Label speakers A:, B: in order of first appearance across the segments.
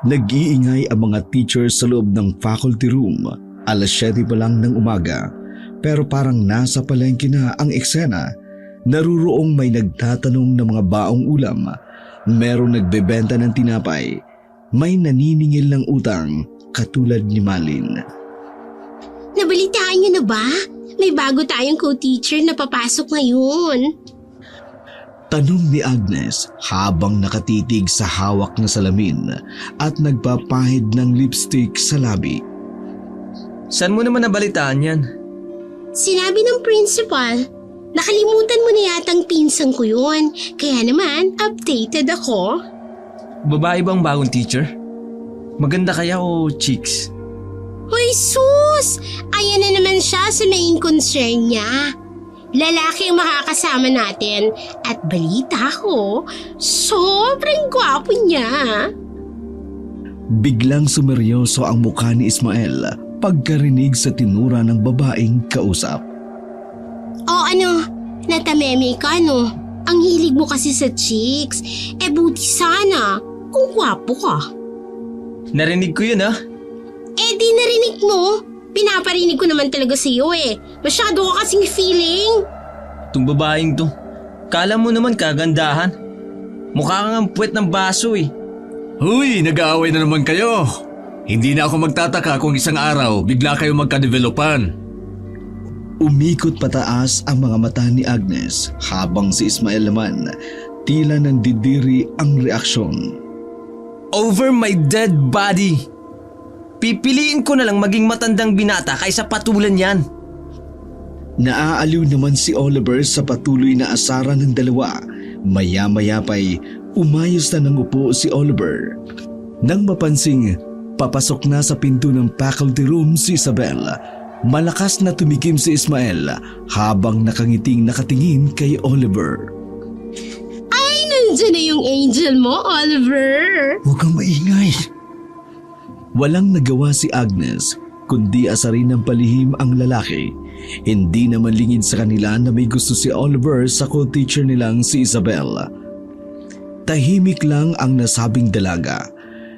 A: Nag-iingay ang mga teachers sa loob ng faculty room. Alas 7 pa lang ng umaga, pero parang nasa palengke na ang eksena. Naruroong may nagtatanong ng mga baong ulam, merong nagbebenta ng tinapay, may naniningil ng utang katulad ni Malin.
B: Nabalitaan niyo na ba? May bago tayong co-teacher na papasok ngayon.
A: Tanong ni Agnes habang nakatitig sa hawak na salamin at nagpapahid ng lipstick sa labi.
C: Saan mo naman nabalitaan yan?
B: Sinabi ng principal, nakalimutan mo na yatang pinsang ko yun. Kaya naman, updated ako.
C: Babae bang bagong teacher? Maganda kaya o chicks?
B: Hoy sus! Ayan na naman siya sa main concern niya. Lalaki ang makakasama natin at balita ko, sobrang gwapo niya.
A: Biglang sumeryoso ang mukha ni Ismael pagkarinig sa tinura ng babaeng kausap.
B: O ano, natameme ka no? Ang hilig mo kasi sa chicks. Buti sana kung gwapo ka.
C: Narinig ko yun
B: Di narinig mo. Pinaparinig ko naman talaga sa iyo Masyado ka kasing feeling.
C: Itong babaeng to, kala mo naman kagandahan. Mukha kang ang puwet ng baso
D: Huy, nag-aaway na naman kayo. Hindi na ako magtataka kung isang araw bigla kayo magkadevelopan.
A: Umikot pataas ang mga mata ni Agnes habang si Ismael naman tila nandidiri ang reaksyon.
C: Over my dead body! Pipiliin ko na lang maging matandang binata kaysa patulan yan.
A: Naaaliw naman si Oliver sa patuloy na asaran ng dalawa. Maya-maya pa'y umayos na ng upo si Oliver. Nang mapansing papasok na sa pinto ng faculty room si Isabel, malakas na tumikim si Ismael habang nakangiting nakatingin kay Oliver.
B: Ay, nandiyan na yung angel mo, Oliver.
A: Huwag kang maingay. Walang nagawa si Agnes kundi asarin ng palihim ang lalaki. Hindi naman lingid sa kanila na may gusto si Oliver sa co-teacher nilang si Isabel. Tahimik lang ang nasabing dalaga.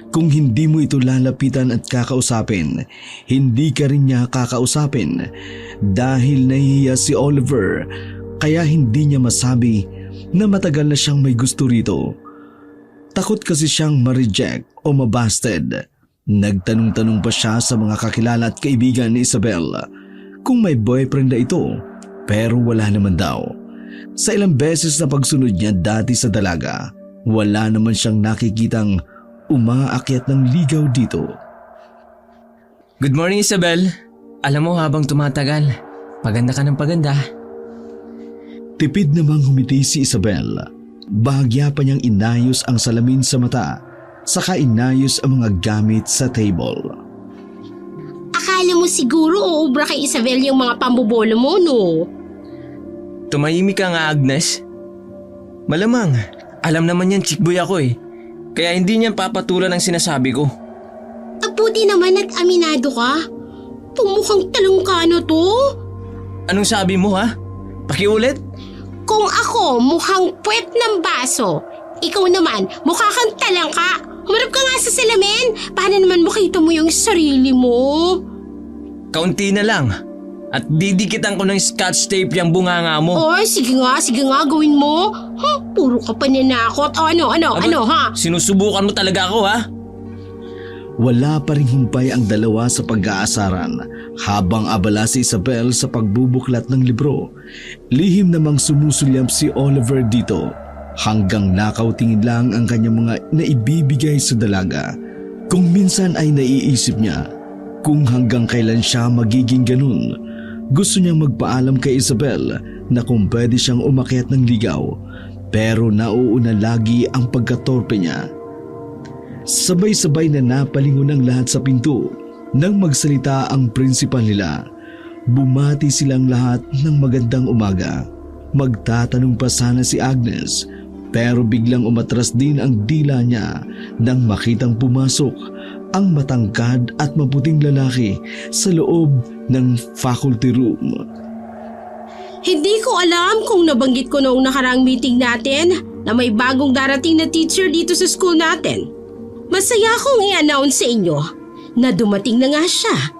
A: Kung hindi mo ito lalapitan at kakausapin, hindi ka rin niya kakausapin dahil nahihiya si Oliver kaya hindi niya masabi na matagal na siyang may gusto rito. Takot kasi siyang ma-reject o mabasted. Nagtanong-tanong pa siya sa mga kakilala at kaibigan ni Isabel kung may boyfriend na ito, pero wala naman daw. Sa ilang beses na pagsunod niya dati sa dalaga, wala naman siyang nakikitang umaakyat ng ligaw dito.
C: Good morning, Isabel. Alam mo, habang tumatagal, paganda ka ng paganda.
A: Tipid namang humiti si Isabel. Bahagya pa niyang inayos ang salamin sa mata, saka inayos ang mga gamit sa table.
B: Akala mo siguro uubra kay Isabel yung mga pambobolo mo, no?
C: Tumahimik ka nga, Agnes. Malamang, alam naman yan chickboy ako Kaya hindi niyan papatulan ang sinasabi ko.
B: Buti naman at aminado ka. Pumukhang talongkano to.
C: Anong sabi mo Pakiulit?
B: Kung ako mukhang puwet ng baso, ikaw naman mukha kang talangka. Humarap ka nga sa salamin. Paano naman makita mo yung sarili mo?
C: Kaunti na lang. At didikitan ko ng scotch tape yung bunganga mo.
B: Oy, sige nga, gawin mo. Puro ka pananakot. Ano,
C: Sinusubukan mo talaga ako
A: Wala pa ring humpay ang dalawa sa pag-aasaran habang abala si Isabel sa pagbubuklat ng libro. Lihim namang sumusulyap si Oliver dito hanggang nakaw-tingin lang ang kanyang mga naibibigay sa dalaga. Kung minsan ay naiisip niya kung hanggang kailan siya magiging ganun. Gusto niyang magpaalam kay Isabel na kung pwede siyang umakyat ng ligaw, pero nauuna lagi ang pagkatorpe niya. Sabay-sabay na napalingon ang lahat sa pinto. Nang magsalita ang principal nila, bumati silang lahat ng magandang umaga. Magtatanong pa sana si Agnes, pero biglang umatras din ang dila niya nang makitang pumasok ang matangkad at maputing lalaki sa loob ng faculty room.
B: Hindi ko alam kung nabanggit ko noong nakaraang meeting natin na may bagong darating na teacher dito sa school natin. Masaya akong i-announce sa inyo na dumating na nga siya.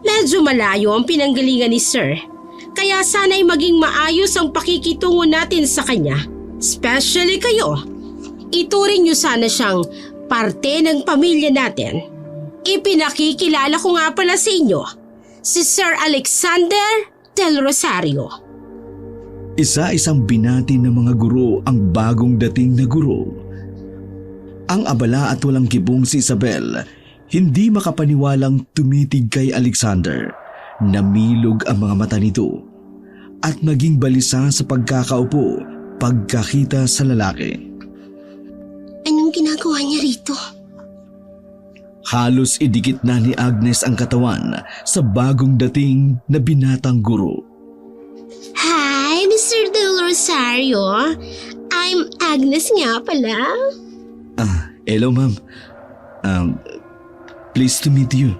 B: Medyo malayo ang pinanggalingan ni Sir, kaya sana'y maging maayos ang pakikitungo natin sa kanya. Especially kayo. Ituring niyo sana siyang parte ng pamilya natin. Ipinakikilala ko nga pala sa inyo, si Sir Alexander Del Rosario.
A: Isa-isang binati ng mga guro ang bagong dating na guro. Ang abala at walang kibong si Isabel, hindi makapaniwalang tumitig kay Alexander. Namilog ang mga mata nito at naging balisa sa pagkakaupo pagkakita sa lalaki.
B: Anong ginagawa niya rito?
A: Halos idikit na ni Agnes ang katawan sa bagong dating na binatang guro.
B: Hi, Mr. Del Rosario. I'm Agnes nga pala.
A: Hello ma'am. Pleased to meet you.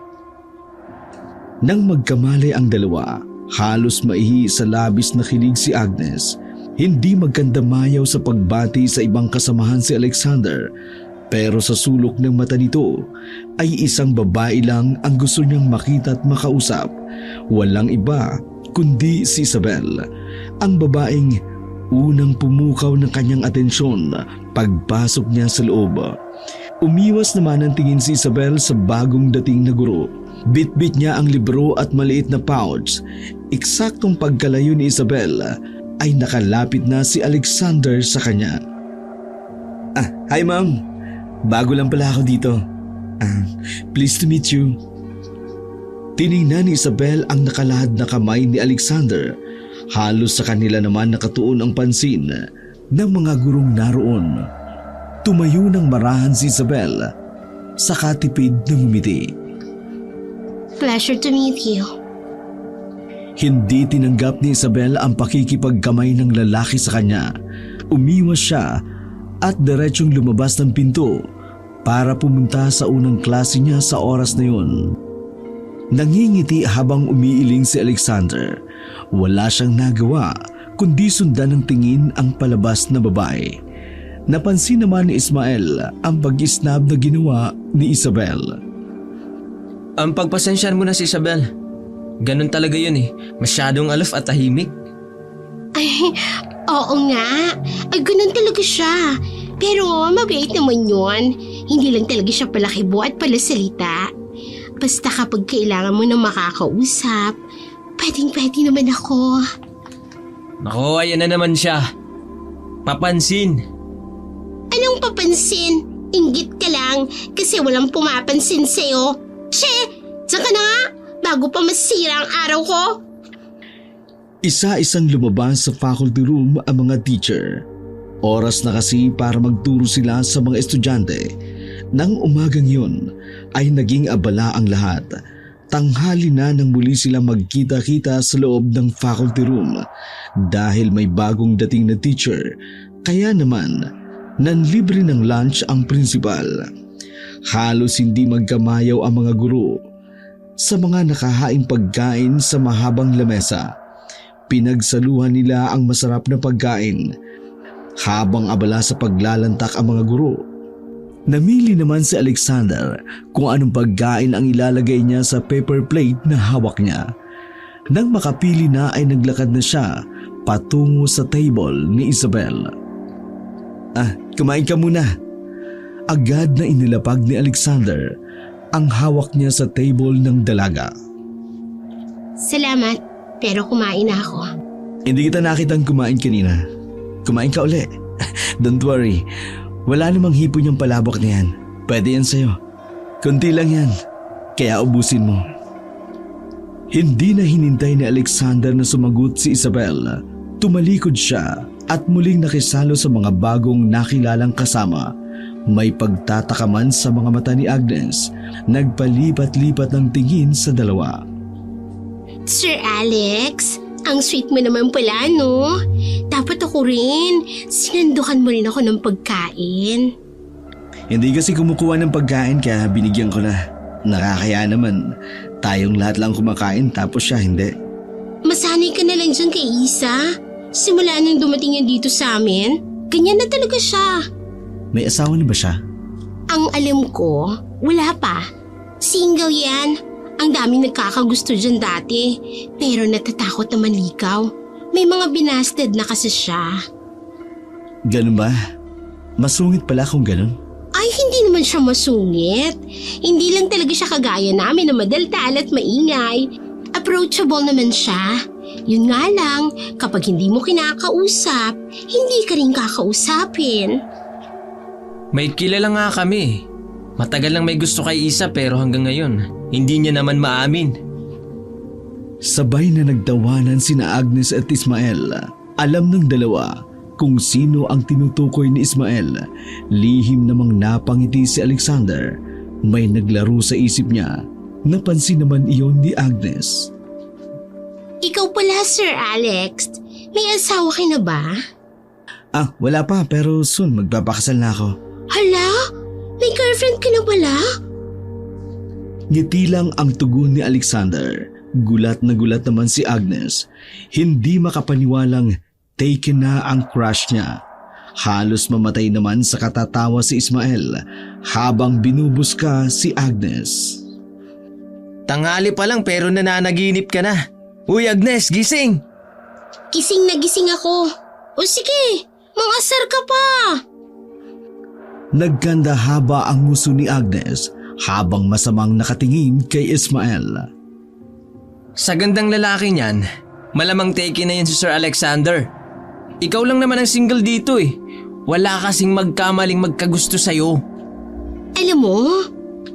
A: Nang magkamalay ang dalawa, halos maihi sa labis na kilig si Agnes. Hindi magkandamayaw sa pagbati sa ibang kasamahan si Alexander, pero sa sulok ng mata nito ay isang babae lang ang gusto niyang makita at makausap. Walang iba kundi si Isabel, ang babaeng unang pumukaw ng kanyang atensyon pagpasok niya sa loob. Umiwas naman ang tingin si Isabel sa bagong dating na guro. Bit-bit niya ang libro at maliit na pouch. Eksaktong pagkalayo ni Isabel ay nakalapit na si Alexander sa kanya. Hi ma'am. Bago lang pala ako dito. Pleased to meet you. Tiningnan ni Isabel ang nakalahad na kamay ni Alexander. Halos sa kanila naman nakatuon ang pansin ng mga gurong naroon. Tumayo ng marahan si Isabel, saka tipid na ngumiti.
B: Pleasure to meet you.
A: Hindi tinanggap ni Isabel ang pakikipagkamay ng lalaki sa kanya. Umiwas siya at diretsyong lumabas ng pinto para pumunta sa unang klase niya sa oras na yun. Nangingiti habang umiiling si Alexander. Wala siyang nagawa kundi sundan ng tingin ang palabas na babae. Napansin naman ni Ismael ang pag-isnab na ginawa ni Isabel.
C: Ang pagpasensyahan mo na si Isabel. Ganun talaga yun eh. Masyadong aloof at tahimik.
B: Ay, oo nga. Ay, ganun talaga siya. Pero mabait naman yun. Hindi lang talaga siya palakibo at palasalita. Basta kapag kailangan mo na makakausap, pwedeng-pwede naman ako.
C: Nako, ayan na naman siya. Papansin.
B: Anong papansin? Inggit ka lang kasi walang pumapansin sa'yo. Che! Diyan ka na nga! Bago pa masira ang araw ko!
A: Isa-isang lumabas sa faculty room ang mga teacher. Oras na kasi para magturo sila sa mga estudyante. Nang umagang yun ay naging abala ang lahat. Tanghali na nang muli sila magkita-kita sa loob ng faculty room. Dahil may bagong dating na teacher, kaya naman nanlibre ng lunch ang principal. Halos hindi magkamayaw ang mga guro sa mga nakahaing pagkain sa mahabang lamesa. Pinagsaluhan nila ang masarap na pagkain habang abala sa paglalantak ang mga guro. Namili naman si Alexander kung anong pagkain ang ilalagay niya sa paper plate na hawak niya. Nang makapili na ay naglakad na siya patungo sa table ni Isabel. Kumain ka muna. Agad na inilapag ni Alexander ang hawak niya sa table ng dalaga.
B: Salamat, pero kumain na ako.
A: Hindi kita nakitang kumain kanina. Kumain ka uli. Don't worry. Wala namang hipon yung palabok na yan. Pwede yan sa'yo. Kunti lang yan. Kaya ubusin mo. Hindi na hinintay ni Alexander na sumagot si Isabel. Tumalikod siya at muling nakisalo sa mga bagong nakilalang kasama. May pagtataka man sa mga mata ni Agnes. Nagpalipat-lipat ng tingin sa dalawa.
B: Sir Alex, ang sweet mo naman pala, no? Dapat ako rin. Sinandukan mo rin ako ng pagkain.
A: Hindi kasi kumukuha ng pagkain kaya binigyan ko na. Nakakaya naman. Tayong lahat lang kumakain tapos siya hindi.
B: Masanay ka na lang dyan kay Isa. Simula nung dumating yan dito sa amin, ganyan na talaga siya.
A: May asawa na ba siya?
B: Ang alam ko, wala pa. Single yan. Ang daming nagkakagusto dyan dati. Pero natatakot na manlikaw. May mga binasted na kasi siya.
A: Ganun ba? Masungit pala kung ganun.
B: Ay, hindi naman siya masungit. Hindi lang talaga siya kagaya namin na madaldal at maingay. Approachable naman siya. Yun nga lang, kapag hindi mo kinakausap, hindi ka rin kakausapin.
C: May kilala nga kami. Matagal lang may gusto kay Isa pero hanggang ngayon, hindi niya naman maamin.
A: Sabay na nagtawanan sina Agnes at Ismael. Alam ng dalawa kung sino ang tinutukoy ni Ismael. Lihim namang napangiti si Alexander. May naglaro sa isip niya. Napansin naman iyon ni Agnes.
B: Ikaw pala, Sir Alex. May asawa ka na ba?
A: Wala pa pero soon magpapakasal na ako.
B: Hala? May girlfriend ka na pala?
A: Ngiti lang ang tugon ni Alexander. Gulat na gulat naman si Agnes. Hindi makapaniwalang taken na ang crush niya. Halos mamatay naman sa katatawa si Ismael habang binubuska si Agnes.
C: Tanghali pa lang pero nananaginip ka na. Uy Agnes, gising!
B: Gising na gising ako. O sige, mangasar ka pa.
A: Nagkanda haba ang muso ni Agnes habang masamang nakatingin kay Ismael.
C: Sa gandang lalaki niyan, malamang taken na yan si Sir Alexander. Ikaw lang naman ang single dito eh. Wala kasing magkamaling magkagusto sa'yo.
B: Alam mo,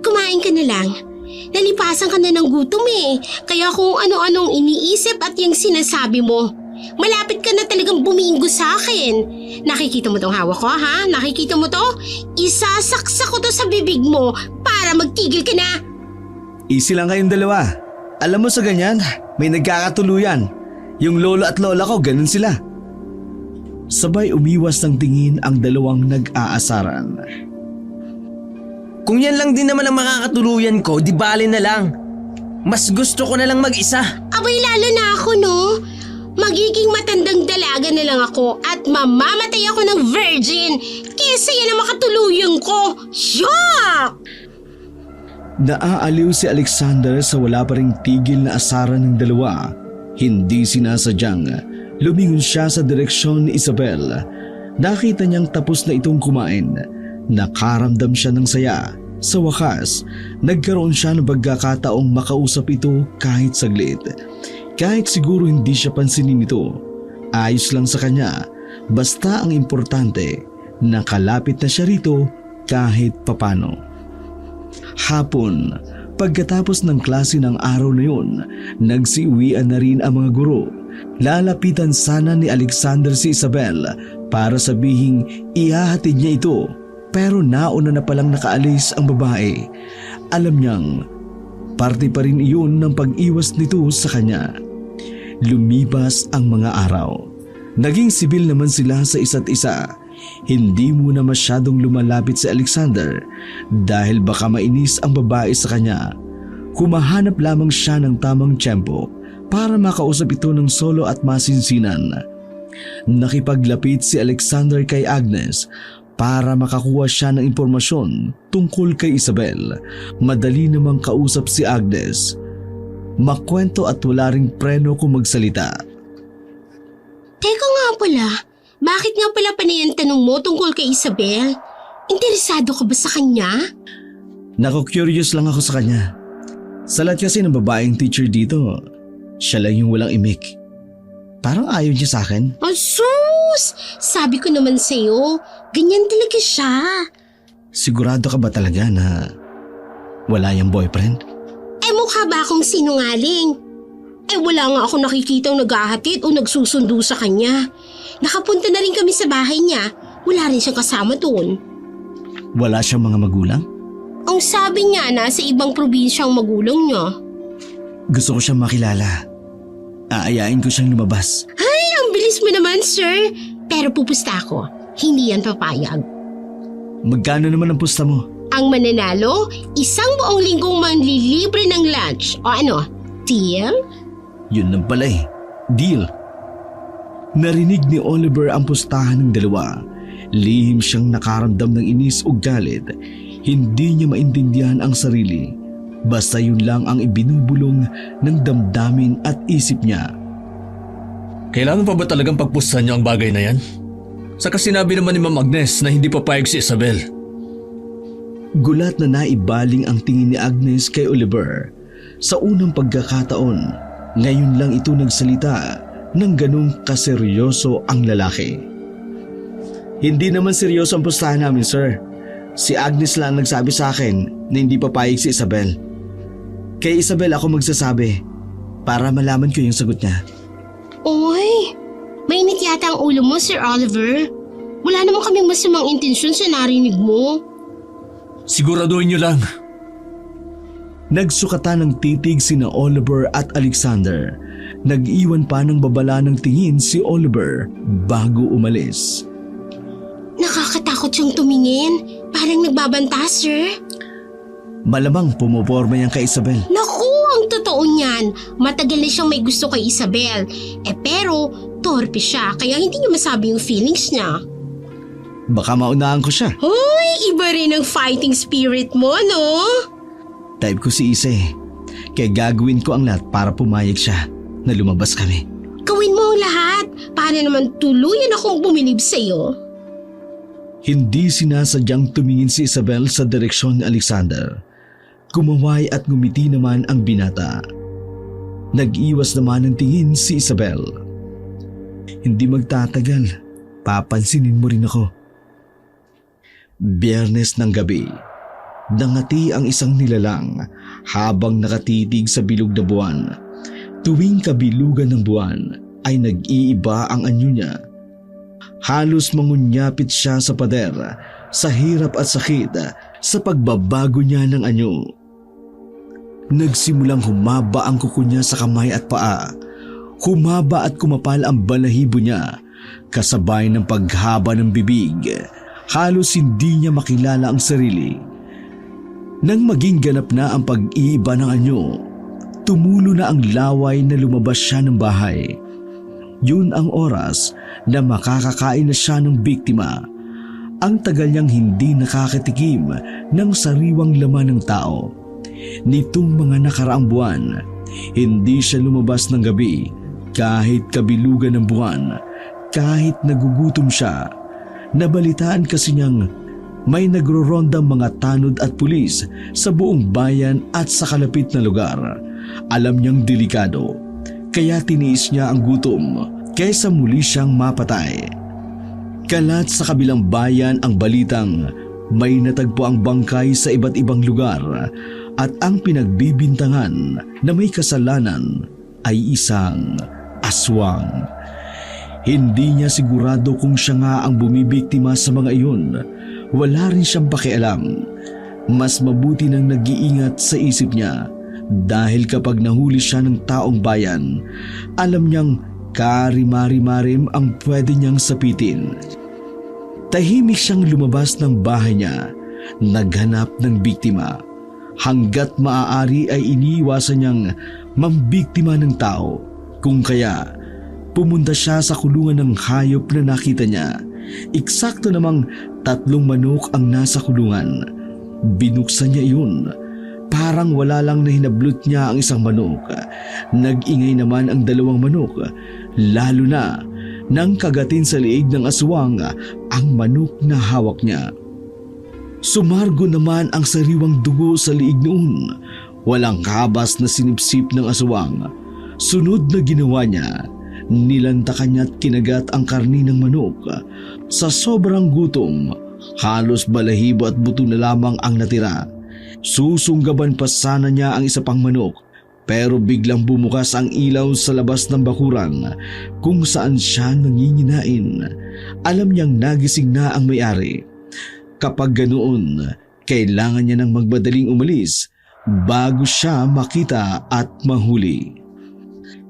B: kumain ka na lang. Nalipasan ka na ng gutom eh. Kaya kung ano-anong iniisip at yung sinasabi mo, malapit ka na talagang buminggo sa akin. Nakikita mo tong hawak ko ha? Nakikita mo to? Isasaksak ko to sa bibig mo para magtigil ka na.
A: Easy lang kayong dalawa. Alam mo sa ganyan, may nagkakatuluyan. Yung lolo at lola ko, ganun sila. Sabay umiwas ng tingin ang dalawang nag-aasaran.
C: Kung yan lang din naman ang makakatuluyan ko, di bale na lang. Mas gusto ko na lang mag-isa.
B: Abay lalo na ako no. Magiging matandang dalaga na lang ako at mamamatay ako ng virgin kesa yan ang makatuluyan ko. Shock!
A: Naaaliw si Alexander sa wala pa ring tigil na asaran ng dalawa. Hindi sinasadyang lumingon siya sa direksyon ni Isabel. Nakita niyang tapos na itong kumain. Nakaramdam siya ng saya. Sa wakas, nagkaroon siya ng pagkakataong makausap ito kahit saglit. Kahit siguro hindi siya pansinin ito. Ayos lang sa kanya. Basta ang importante, nakalapit na siya rito kahit papano. Hapon, pagkatapos ng klase ng araw na yun, nagsiuwian na rin ang mga guro. Lalapitan sana ni Alexander si Isabel para sabihing ihahatid niya ito. Pero nauna na palang nakaalis ang babae. Alam niyang parte pa rin iyon ng pag-iwas nito sa kanya. Lumipas ang mga araw. Naging sibil naman sila sa isa't isa. Hindi muna masyadong lumalapit si Alexander dahil baka mainis ang babae sa kanya. Humahanap lamang siya ng tamang tiyempo para makausap ito ng solo at masinsinan. Nakipaglapit si Alexander kay Agnes para makakuha siya ng impormasyon tungkol kay Isabel. Madali namang kausap si Agnes. Makwento at wala ring preno kung magsalita.
B: Teka nga pala, bakit nga pala panayan tanong mo tungkol kay Isabel? Interesado ka ba sa kanya?
A: Naku-curious lang ako sa kanya. Sa lahat kasi ng babaeng teacher dito, siya lang yung walang imik. Parang ayaw niya sa akin.
B: Oh, sus! Sabi ko naman sa'yo, ganyan talaga siya.
A: Sigurado ka ba talaga na wala yung boyfriend?
B: Mukha ba akong sinungaling? Wala nga ako nakikitang naghahatid o nagsusundo sa kanya. Nakapunta na rin kami sa bahay niya. Wala rin siyang kasama doon.
A: Wala siyang mga magulang?
B: Ang sabi niya, nasa ibang probinsya ang magulang niya.
A: Gusto ko siyang makilala. Aayain ko siyang lumabas.
B: Ay, ang bilis mo naman, sir. Pero pupusta ako. Hindi yan papayag.
A: Magkano naman ang pusta mo?
B: Ang mananalo, isang buong linggong manlilibre ng lunch. O ano, deal?
A: Yun lang pala eh. Deal. Narinig ni Oliver ang pustahan ng dalawa. Lihim siyang nakaramdam ng inis o galit. Hindi niya maintindihan ang sarili. Basta yun lang ang ibinubulong ng damdamin at isip niya.
D: Kailangan pa ba talagang pagpustahan niyo ang bagay na yan? Saka sinabi naman ni Ma'am Agnes na hindi papayag si Isabel.
A: Gulat na naibaling ang tingin ni Agnes kay Oliver. Sa unang pagkakataon, ngayon lang ito nagsalita ng ganong kaseryoso ang lalaki. Hindi naman seryoso ang pustahan namin, sir. Si Agnes lang nagsabi sa akin na hindi papayag si Isabel. Kay Isabel ako magsasabi para malaman ko yung sagot niya.
B: Oy, mainit yata ang ulo mo, Sir Oliver. Wala naman kaming masamang intensyon sa narinig mo.
D: Siguraduhin niyo lang.
A: Nagsukatan ng titig sina Oliver at Alexander. Nag-iwan pa ng babala ng tingin si Oliver bago umalis.
B: Nakakatakot siyang tumingin. Parang nagbabanta, sir.
A: Malamang pumuporma yan kay Isabel.
B: Naku, ang totoo niyan. Matagal na siyang may gusto kay Isabel. Pero, torpe siya kaya hindi niya masabi yung feelings niya.
A: Baka maunahan ko siya.
B: Hoy, iba rin ang fighting spirit mo, no?
A: Type ko si Isa eh. Kaya gagawin ko ang lahat para pumayag siya na lumabas kami.
B: Gawin mo ang lahat para naman tuluyan akong bumilib sa'yo.
A: Hindi sinasadyang tumingin si Isabel sa direksyon ni Alexander. Kumaway at ngumiti naman ang binata. Nag-iwas naman ng tingin si Isabel. Hindi magtatagal, papansinin mo rin ako. Biyernes ng gabi, nangati ang isang nilalang habang nakatitig sa bilog na buwan. Tuwing kabilugan ng buwan ay nag-iiba ang anyo niya. Halos mangunyapit siya sa pader sa hirap at sakit sa pagbabago niya ng anyo. Nagsimulang humaba ang kuko niya sa kamay at paa. Humaba at kumapal ang balahibo niya kasabay ng paghaba ng bibig. Halos hindi niya makilala ang sarili. Nang maging ganap na ang pag-iiba ng anyo, tumulo na ang laway na lumabas siya ng bahay. Yun ang oras na makakakain na siya ng biktima. Ang tagal niyang hindi nakakatikim ng sariwang laman ng tao. Nitong mga nakaraang buwan, hindi siya lumabas ng gabi kahit kabilugan ng buwan, kahit nagugutom siya. Nabalitaan kasi niyang may nagrorondang mga tanod at pulis sa buong bayan at sa kalapit na lugar. Alam niyang delikado, kaya tiniis niya ang gutom kaysa muli siyang mapatay. Kalat sa kabilang bayan ang balitang may natagpo ang bangkay sa iba't ibang lugar at ang pinagbibintangan na may kasalanan ay isang aswang. Hindi niya sigurado kung siya nga ang bumibiktima sa mga iyon. Wala rin siyang pakialam. Mas mabuti nang nag-iingat sa isip niya dahil kapag nahuli siya ng taong bayan, alam niyang karimari-marim ang pwede niyang sapitin. Tahimik siyang lumabas ng bahay niya, naghanap ng biktima. Hanggat maaari ay iniiwasan niyang mambiktima ng tao. Kung kaya, pumunta siya sa kulungan ng hayop na nakita niya. Eksakto namang 3 manok ang nasa kulungan. Binuksan niya iyon. Parang wala lang na hinablot niya ang isang manok. Nag-ingay naman ang 2 manok, lalo na nang kagatin sa liig ng aswang ang manok na hawak niya. Sumargo naman ang sariwang dugo sa liig noon. Walang kabas na sinipsip ng aswang. Sunod na ginawa niya, nilantakan niya at kinagat ang karni ng manok. Sa sobrang gutom, halos balahibo at buto na lamang ang natira. Susunggaban pa sana niya ang isa pang manok, pero biglang bumukas ang ilaw sa labas ng bakuran kung saan siya nanginginain. Alam niyang nagising na ang may-ari. Kapag ganoon, kailangan niya nang magmadaling umalis bago siya makita at mahuli.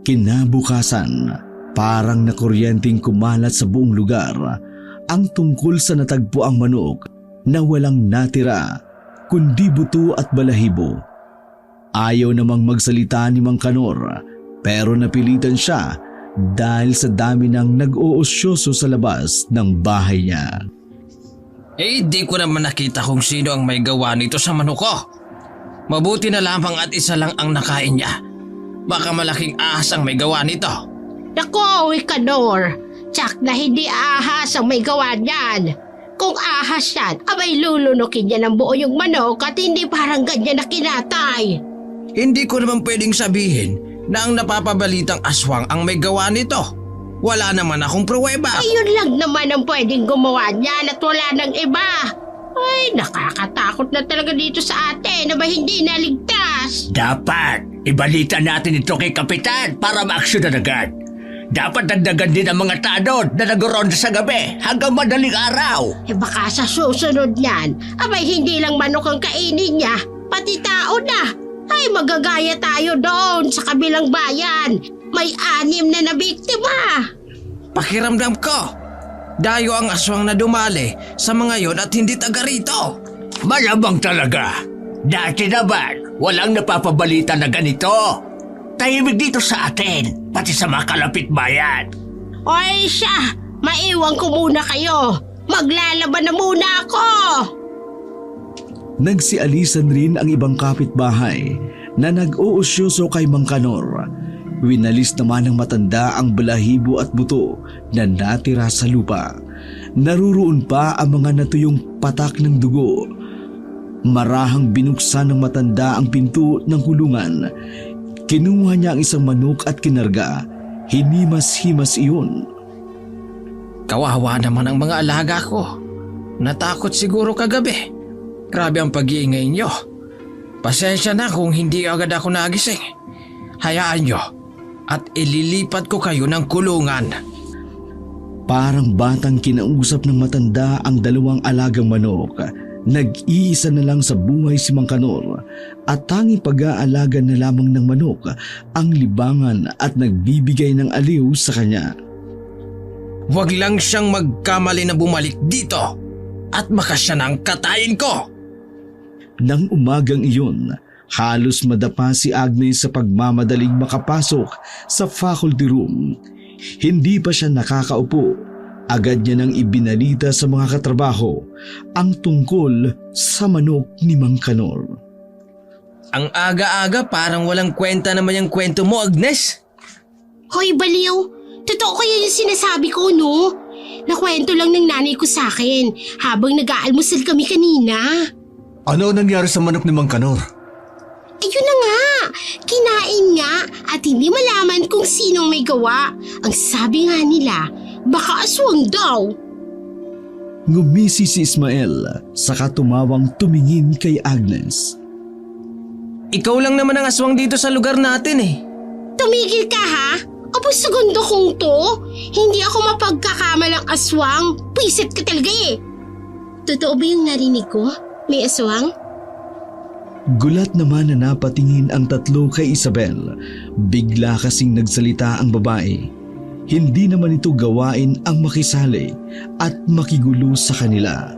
A: Kinabukasan, parang nakuryenteng kumalat sa buong lugar ang tungkol sa natagpuang manok na walang natira kundi buto at balahibo. Ayaw namang magsalita ni Mang Kanor pero napilitan siya dahil sa dami ng nag-oosyoso sa labas ng bahay niya.
C: Di ko naman nakita kung sino ang may gawa nito sa manok ko. Mabuti na lamang at isa lang ang nakain niya. Baka malaking ahas ang may gawa nito.
B: Nako, Ikanor. Tsak na hindi ahas ang may gawa niyan. Kung ahas yan, abay lulunukin niya ng buo yung manok at hindi parang ganyan na kinatay.
C: Hindi ko naman pwedeng sabihin na ang napapabalitang aswang ang may gawa nito. Wala naman akong pruweba.
B: Ayun lang naman ang pwedeng gumawa niyan at wala nang iba. Ay, nakakatakot na talaga dito sa atin na ba hindi naligtas.
E: Dapat ibalita natin ito kay Kapitan para ma-aksyonan agad. Dapat dagdagan din ang mga tanod na nag-ronda sa gabi hanggang madaling araw.
B: Baka sa susunod niyan, abay hindi lang manok ang kainin niya, pati tao na. Ay, magagaya tayo doon sa kabilang bayan. May 6 na nabiktima.
C: Pakiramdam ko, dayo ang aswang na dumali sa mga yon at hindi taga rito.
E: Malamang talaga. Dati naman, walang napapabalita na ganito. Tahimik dito sa atin, pati sa mga kalapit bayan.
B: Oy siya, maiwan ko muna kayo. Maglalaban na muna ako.
A: Nagsialisan rin ang ibang kapitbahay na nag-uusyoso kay Mang Kanor. Winalis naman ng matanda ang balahibo at buto na natira sa lupa. Naruroon pa ang mga natuyong patak ng dugo. Marahang binuksan ng matanda ang pinto ng kulungan. Kinuha niya ang isang manok at kinarga. Hinimas-himas iyon.
C: Kawawa naman ang mga alaga ko. Natakot siguro kagabi. Grabe ang pag-iingay niyo. Pasensya na kung hindi agad ako nagising. Hayaan niyo at ililipat ko kayo ng kulungan.
A: Parang batang kinausap ng matanda ang 2 alagang manok. Nag-iisa na lang sa buhay si Mang Kanor at tanging pag-aalaga na lamang ng manok ang libangan at nagbibigay ng aliw sa kanya.
C: Huwag lang siyang magkamali na bumalik dito at baka siya nang katayin ko.
A: Nang umagang iyon, halos madapa si Agnes sa pagmamadaling makapasok sa faculty room. Hindi pa siya nakakaupo. Agad niya nang ibinalita sa mga katrabaho ang tungkol sa manok ni Mang Kanor.
C: Ang aga-aga parang walang kwenta naman yung kwento mo, Agnes.
B: Hoy, baliw. Totoo kaya yung sinasabi ko, no? Nakwento lang ng nanay ko sa akin habang nag-aalmusal kami kanina.
D: Ano nangyari sa manok ni Mang Kanor?
B: Ayun na nga, kinain nga at hindi malaman kung sinong may gawa. Ang sabi nga nila, baka aswang daw.
A: Ngumisi si Ismael saka tumawang tumingin kay Agnes.
C: Ikaw lang naman ang aswang dito sa lugar natin eh.
B: Tumigil ka ha? Abo segundo kong to. Hindi ako mapagkakamalang aswang. Pwisit ka talaga eh. Totoo ba yung narinig ko? May aswang?
A: Gulat naman na napatingin ang 3 kay Isabel. Bigla kasing nagsalita ang babae. Hindi naman ito gawain ang makisali at makigulo sa kanila.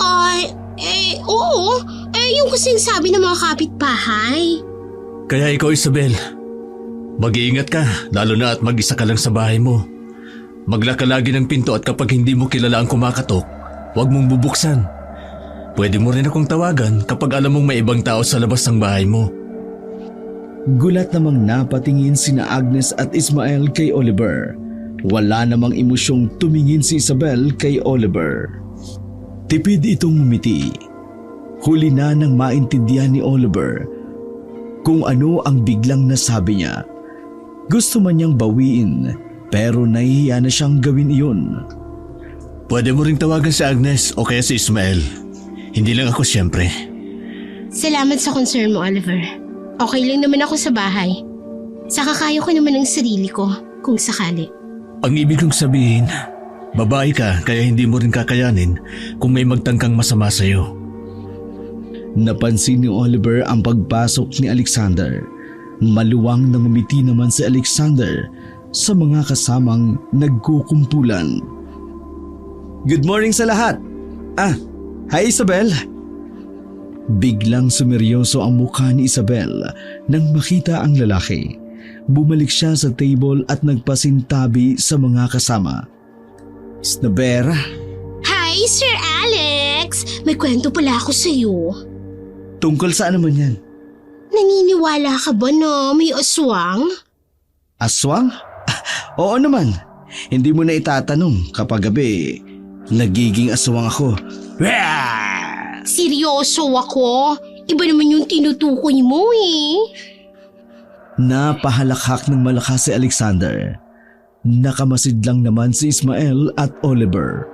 B: Ay, oo. Yung kasing sabi ng mga kapitbahay.
D: Kaya ikaw, Isabel, mag-iingat ka, lalo na at mag-isa ka lang sa bahay mo. Maglaka lagi ng pinto at kapag hindi mo kilala ang kumakatok, huwag mong bubuksan. Pwede mo rin akong tawagan kapag alam mong may ibang tao sa labas ng bahay mo.
A: Gulat namang napatingin sina Agnes at Ismael kay Oliver. Wala namang emosyong tumingin si Isabel kay Oliver. Tipid itong ngumiti. Huli na nang maintindihan ni Oliver kung ano ang biglang nasabi niya. Gusto man niyang bawiin pero nahihiya na siyang gawin iyon.
D: Pwede mo ring tawagan si Agnes o kaya si Ismael. Hindi lang ako siyempre.
B: Salamat sa concern mo, Oliver. Okay lang naman ako sa bahay. Saka kaya ko naman ang sarili ko, kung sakali.
D: Ang ibig kong sabihin, babae ka kaya hindi mo rin kakayanin kung may magtangkang masama sa'yo.
A: Napansin ni Oliver ang pagpasok ni Alexander. Maluwang na ngumiti naman si Alexander sa mga kasamang nagkukumpulan. Good morning sa lahat! Hi Isabel! Biglang sumeryoso ang mukha ni Isabel nang makita ang lalaki. Bumalik siya sa table at nagpasintabi sa mga kasama. Snabera,
B: Hi! Hey, Sir Alex! May kwento pala ako sa'yo.
A: Tungkol saan naman yan?
B: Naniniwala ka ba na may aswang?
A: Aswang? Oo naman. Hindi mo na itatanong kapag gabi nagiging aswang ako.
B: Seryoso ako. Iba naman yung tinutukoy mo eh.
A: Napahalakhak ng malakas si Alexander. Nakamasid lang naman si Ismael at Oliver.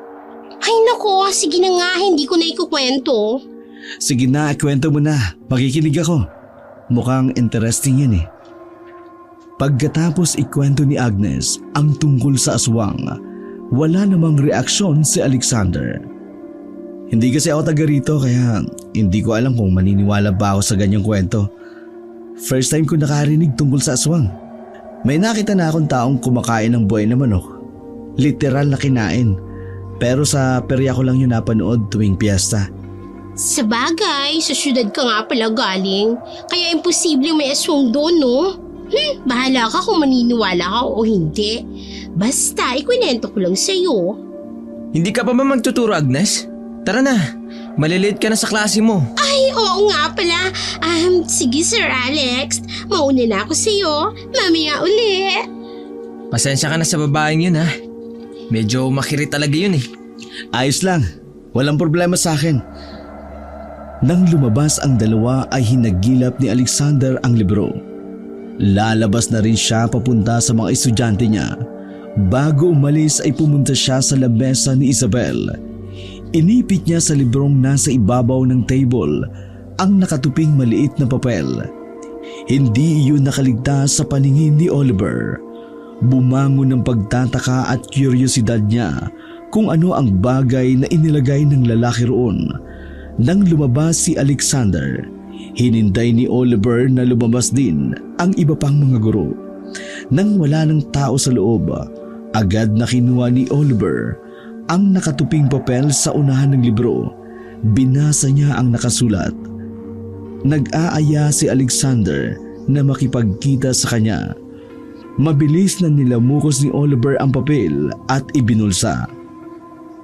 B: Ay nako, sige na nga, hindi ko na ikukwento.
A: Sige na, kwento mo na. Makikinig ako. Mukhang interesting yan eh. Pagkatapos ikwento ni Agnes ang tungkol sa aswang, wala namang reaksyon si Alexander. Hindi kasi ako taga rito kaya hindi ko alam kung maniniwala ba ako sa ganyang kwento. First time ko nakarinig tungkol sa aswang. May nakita na akong taong kumakain ng buhay na manok. Literal na kinain. Pero sa perya ko lang yun napanood tuwing piyesta.
B: Sa bagay, sa syudad ka nga pala galing. Kaya imposibleng may aswang doon, no? Bahala ka kung maniniwala ka o hindi. Basta, ikwinento ko lang sa'yo.
C: Hindi ka pa ba magtuturo, Agnes? Tara na, malilate ka na sa klase mo.
B: Ay, oo nga pala. Sige Sir Alex, mauna na ako sa'yo. Mamaya uli.
C: Pasensya ka na sa babaeng yun ha. Medyo makirit talaga yun eh.
A: Ayos lang. Walang problema sa akin. Nang lumabas ang dalawa ay hinagilap ni Alexander ang libro. Lalabas na rin siya papunta sa mga estudyante niya. Bago umalis ay pumunta siya sa lamesa ni Isabel. Inipit niya sa librong nasa ibabaw ng table ang nakatuping maliit na papel. Hindi iyon nakaligtas sa paningin ni Oliver. Bumangon ng pagtataka at kuryosidad niya kung ano ang bagay na inilagay ng lalaki roon. Nang lumabas si Alexander, hinintay ni Oliver na lumabas din ang iba pang mga guro. Nang wala ng tao sa loob, agad na kinuha ni Oliver ang nakatuping papel sa unahan ng libro. Binasa niya ang nakasulat. Nag-aaya si Alexander na makipagkita sa kanya. Mabilis na nilamukos ni Oliver ang papel at ibinulsa.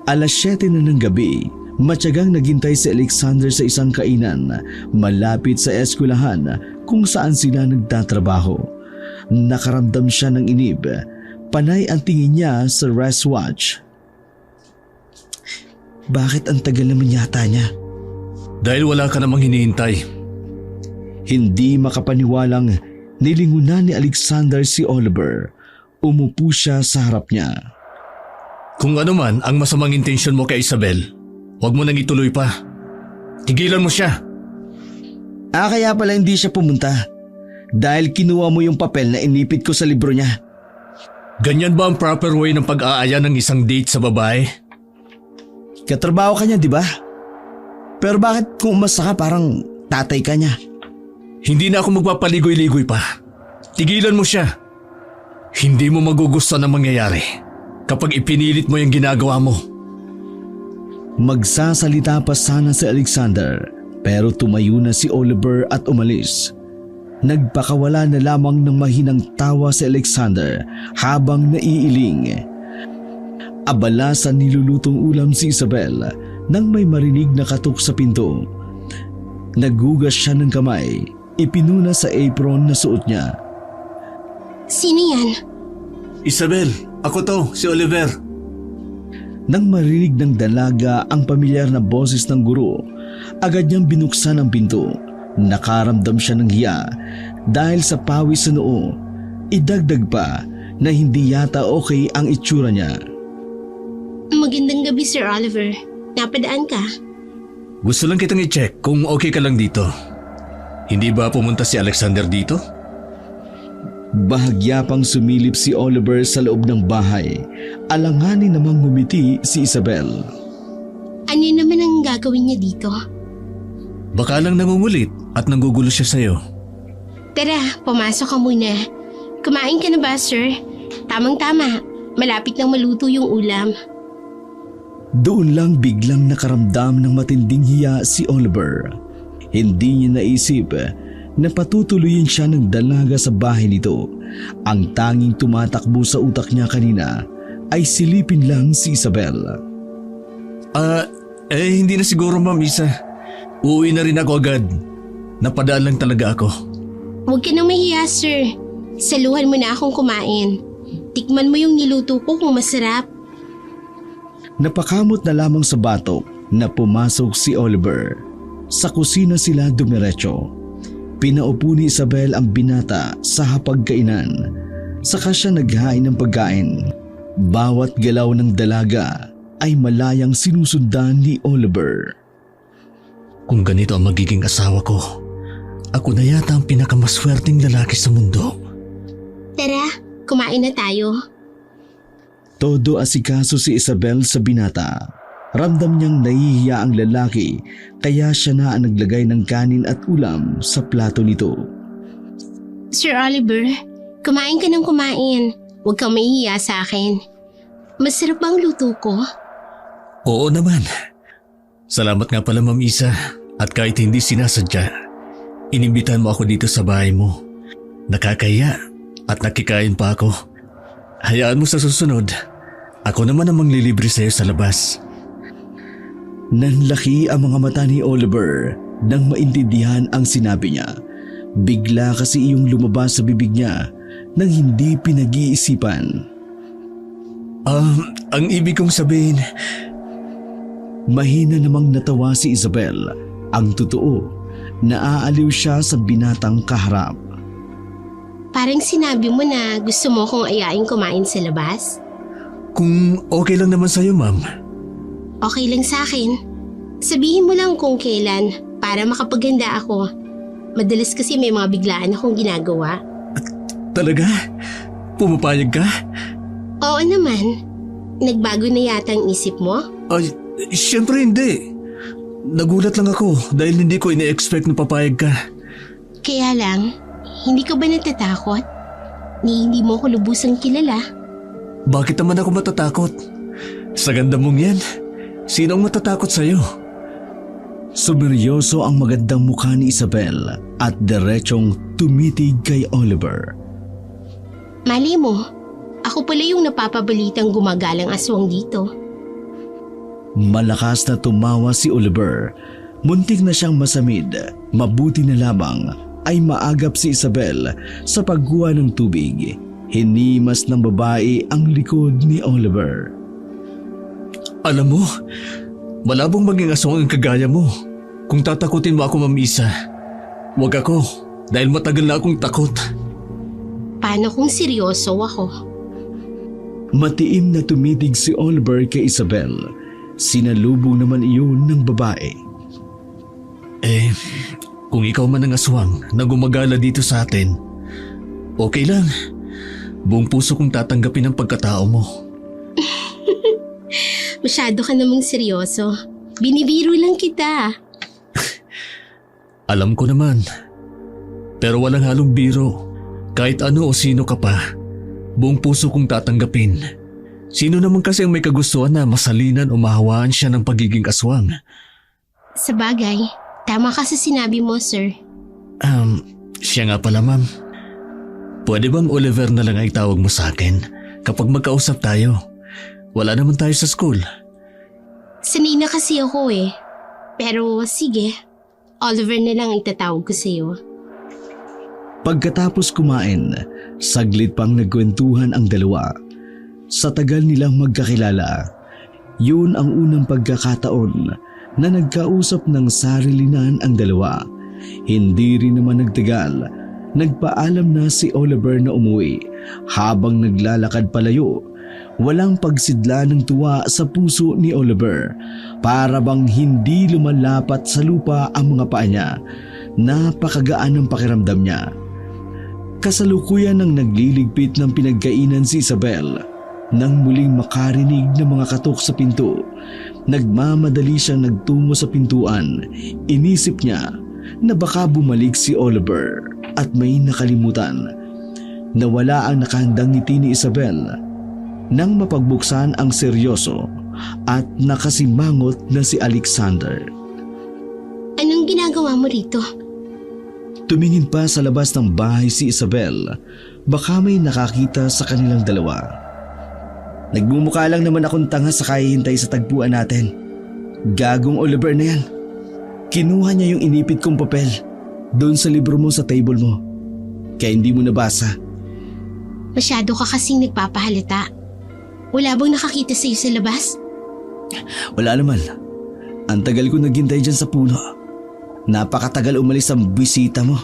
A: 7:00 na ng gabi, matyagang naghintay si Alexander sa isang kainan malapit sa eskwelahan kung saan sila nagtatrabaho. Nakaramdam siya ng inib. Panay ang tingin niya sa wristwatch. Bakit ang tagal naman yata niya?
D: Dahil wala ka namang hinihintay.
A: Hindi makapaniwalang nilingunan ni Alexander si Oliver. Umupo siya sa harap niya.
D: Kung ano man ang masamang intensyon mo kay Isabel, huwag mo nang ituloy pa. Tigilan mo siya.
A: Kaya pala hindi siya pumunta. Dahil kinuha mo yung papel na inipit ko sa libro niya.
D: Ganyan ba ang proper way ng pag-aaya ng isang date sa babae?
A: Katrabaho ka niya, di ba? Pero bakit kung umasa ka parang tatay ka niya?
D: Hindi na ako magpapaligoy-ligoy pa. Tigilan mo siya. Hindi mo magugustuhan ang mangyayari kapag ipinilit mo yung ginagawa mo.
A: Magsasalita pa sana si Alexander pero tumayo na si Oliver at umalis. Nagpakawala na lamang ng mahinang tawa si Alexander habang naiiling. Abala sa nilulutong ulam si Isabel nang may marinig na katok sa pinto. Naghugas siya ng kamay, ipinuna sa apron na suot niya.
B: Sino yan?
D: Isabel, ako to, si Oliver.
A: Nang marinig ng dalaga ang pamilyar na boses ng guro, agad niyang binuksan ang pinto. Nakaramdam siya ng hiya dahil sa pawis sa noo. Idagdag pa na hindi yata okay ang itsura niya.
B: Magandang gabi, Sir Oliver. Napadaan ka?
D: Gusto lang kitang i-check kung okay ka lang dito. Hindi ba pumunta si Alexander dito?
A: Bahagya pang sumilip si Oliver sa loob ng bahay. Alanganin namang ngumiti si Isabel.
B: Ano naman ang gagawin niya dito?
D: Baka lang nangungulit at nanggugulo siya sa'yo.
B: Tara, pumasok ka muna. Kumain ka na ba, sir? Tamang-tama. Malapit nang maluto yung ulam.
A: Doon lang biglang nakaramdam ng matinding hiya si Oliver. Hindi niya naisip na patutuloyin siya ng dalaga sa bahay nito. Ang tanging tumatakbo sa utak niya kanina ay silipin lang si Isabel.
D: Hindi na siguro, Ma'am Isa. Uuwi na rin ako agad. Napadaan lang talaga ako.
B: Huwag ka nang mahiya, sir. Saluhan mo na akong kumain. Tikman mo yung niluto ko kung masarap.
A: Napakamot na lamang sa batok na pumasok si Oliver. Sa kusina sila dumiretso. Pinaupo ni Isabel ang binata sa hapagkainan. Saka siya naghain ng pagkain. Bawat galaw ng dalaga ay malayang sinusundan ni Oliver.
D: Kung ganito ang magiging asawa ko, ako na yata ang pinakamaswerteng lalaki sa mundo.
B: Tara, kumain na tayo.
A: Todo asikaso si Isabel sa binata. Ramdam niyang nahihiya ang lalaki kaya siya na ang naglagay ng kanin at ulam sa plato nito.
B: Sir Oliver, kumain ka ng kumain. Huwag kang mahihiya sa akin. Masarap bang luto ko?
D: Oo naman. Salamat nga pala, Ma'am Isa. At kahit hindi sinasadya, inimbitahan mo ako dito sa bahay mo. Nakakahiya at nakikain pa ako. Hayaan mo sa susunod, ako naman ang manglilibre sa'yo sa labas.
A: Nanlaki ang mga mata ni Oliver nang maintindihan ang sinabi niya. Bigla kasi iyong lumabas sa bibig niya nang hindi pinag-iisipan.
D: Ang ibig kong sabihin,
A: Mahina namang natawa si Isabel. Ang totoo, naaaliw siya sa binatang kaharap.
B: Parang sinabi mo na gusto mo kong ayain kumain sa labas.
D: kung okay lang naman sa'yo, Ma'am.
B: Okay lang sa akin. Sabihin mo lang kung kailan para makapaganda ako. Madalas kasi may mga biglaan akong ginagawa.
D: Talaga? Pumapayag ka?
B: Oo naman. Nagbago na yata ang isip mo?
D: Ay, siyempre hindi. Nagulat lang ako dahil hindi ko ina-expect na papayag ka.
B: Kaya lang, hindi ka ba natatakot? Hindi mo ko lubusang kilala.
D: Bakit naman ako matatakot? Sa ganda mong yan, sinong matatakot sa'yo?
A: Sumeryoso ang magandang mukha ni Isabel at diretsong tumitig kay Oliver.
B: Mali mo, ako pala yung napapabalitang gumagalang aswang dito.
A: Malakas na tumawa si Oliver. Muntik na siyang masamid. Mabuti na lamang ay maagap si Isabel sa pagkuha ng tubig. Hinimas ng babae ang likod ni Oliver.
D: Alam mo, malabong maging aswang ang kagaya mo. Kung tatakutin mo ako, Ma'am Isa, wag ako dahil matagal na akong takot.
B: Paano kung seryoso ako?
A: Matiim na tumitig si Oliver kay Isabel. Sinalubong naman iyon ng babae.
D: Kung ikaw man ang aswang na gumagala dito sa atin, okay lang. Buong puso kong tatanggapin ang pagkatao mo.
B: Masyado ka namang seryoso. Binibiro lang kita.
D: Alam ko naman. Pero walang halong biro. Kahit ano o sino ka pa, buong puso kong tatanggapin. Sino naman kasi ang may kagustuhan na masalinan o mahawaan siya ng pagiging aswang?
B: Sa bagay, tama ka sa sinabi mo, sir.
D: Siya nga pala, Ma'am. Pwede bang Oliver na lang ay tawag mo sa akin kapag magkausap tayo? Wala naman tayo sa school.
B: Sanay na kasi ako eh. Pero sige, Oliver na lang itatawag ko sa'yo.
A: Pagkatapos kumain, saglit pang nagkwentuhan ang dalawa. Sa tagal nilang magkakilala, yun ang unang pagkakataon na nagkausap ng sarilinan ang dalawa. Hindi rin naman nagtagal, nagpaalam na si Oliver na umuwi. Habang naglalakad palayo, walang pagsidla ng tuwa sa puso ni Oliver. Para bang hindi lumalapat sa lupa ang mga paa niya. Napakagaan ng pakiramdam niya. Kasalukuyan ng nagliligpit ng pinagkainan si Isabel. Nang muling makarinig ng mga katok sa pinto, nagmamadali siyang nagtungo sa pintuan. Inisip niya na baka bumalik si Oliver at may nakalimutan. Nawala ang nakahandang ngiti ni Isabel nang mapagbuksan ang seryoso at nakasimangot na si Alexander.
B: Anong ginagawa mo rito?
A: Tumingin pa sa labas ng bahay si Isabel. Baka may nakakita sa kanilang dalawa. Nagmumukha lang naman akong tanga sa kahihintay sa tagpuan natin. Gagong Oliver na yan. Kinuha niya yung inipit kong papel doon sa libro mo sa table mo. Kaya hindi mo nabasa.
B: Masyado ka kasing nagpapahalata. Wala bang nakakita sa'yo sa labas?
A: Wala naman. Ang tagal ko naghintay dyan sa puno. Napakatagal umalis ang bisita mo.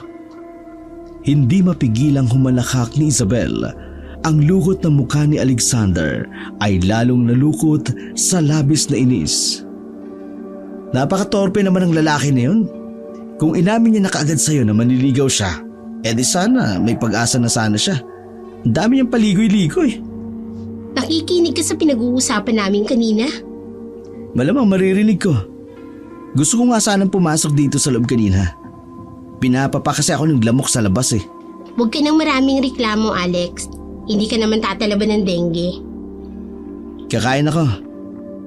A: Hindi mapigilang humalakak ni Isabel. Ang lukot ng mukha ni Alexander ay lalong nalukot sa labis na inis. Napakatorpe naman ang lalaki na yun. Kung inamin niya na kaagad sa'yo na manliligaw siya, edi sana may pag-asa na sana siya. Ang dami niyang paligoy-ligoy.
B: Nakikinig ka sa pinag-uusapan namin kanina?
A: Malamang maririnig ko. Gusto ko nga sanang pumasok dito sa loob kanina. Pinapapa kasi ako ng lamok sa labas eh.
B: Huwag ka ng maraming reklamo, Alex. Hindi ka naman tatalaban ng dengue.
A: Kakain ako.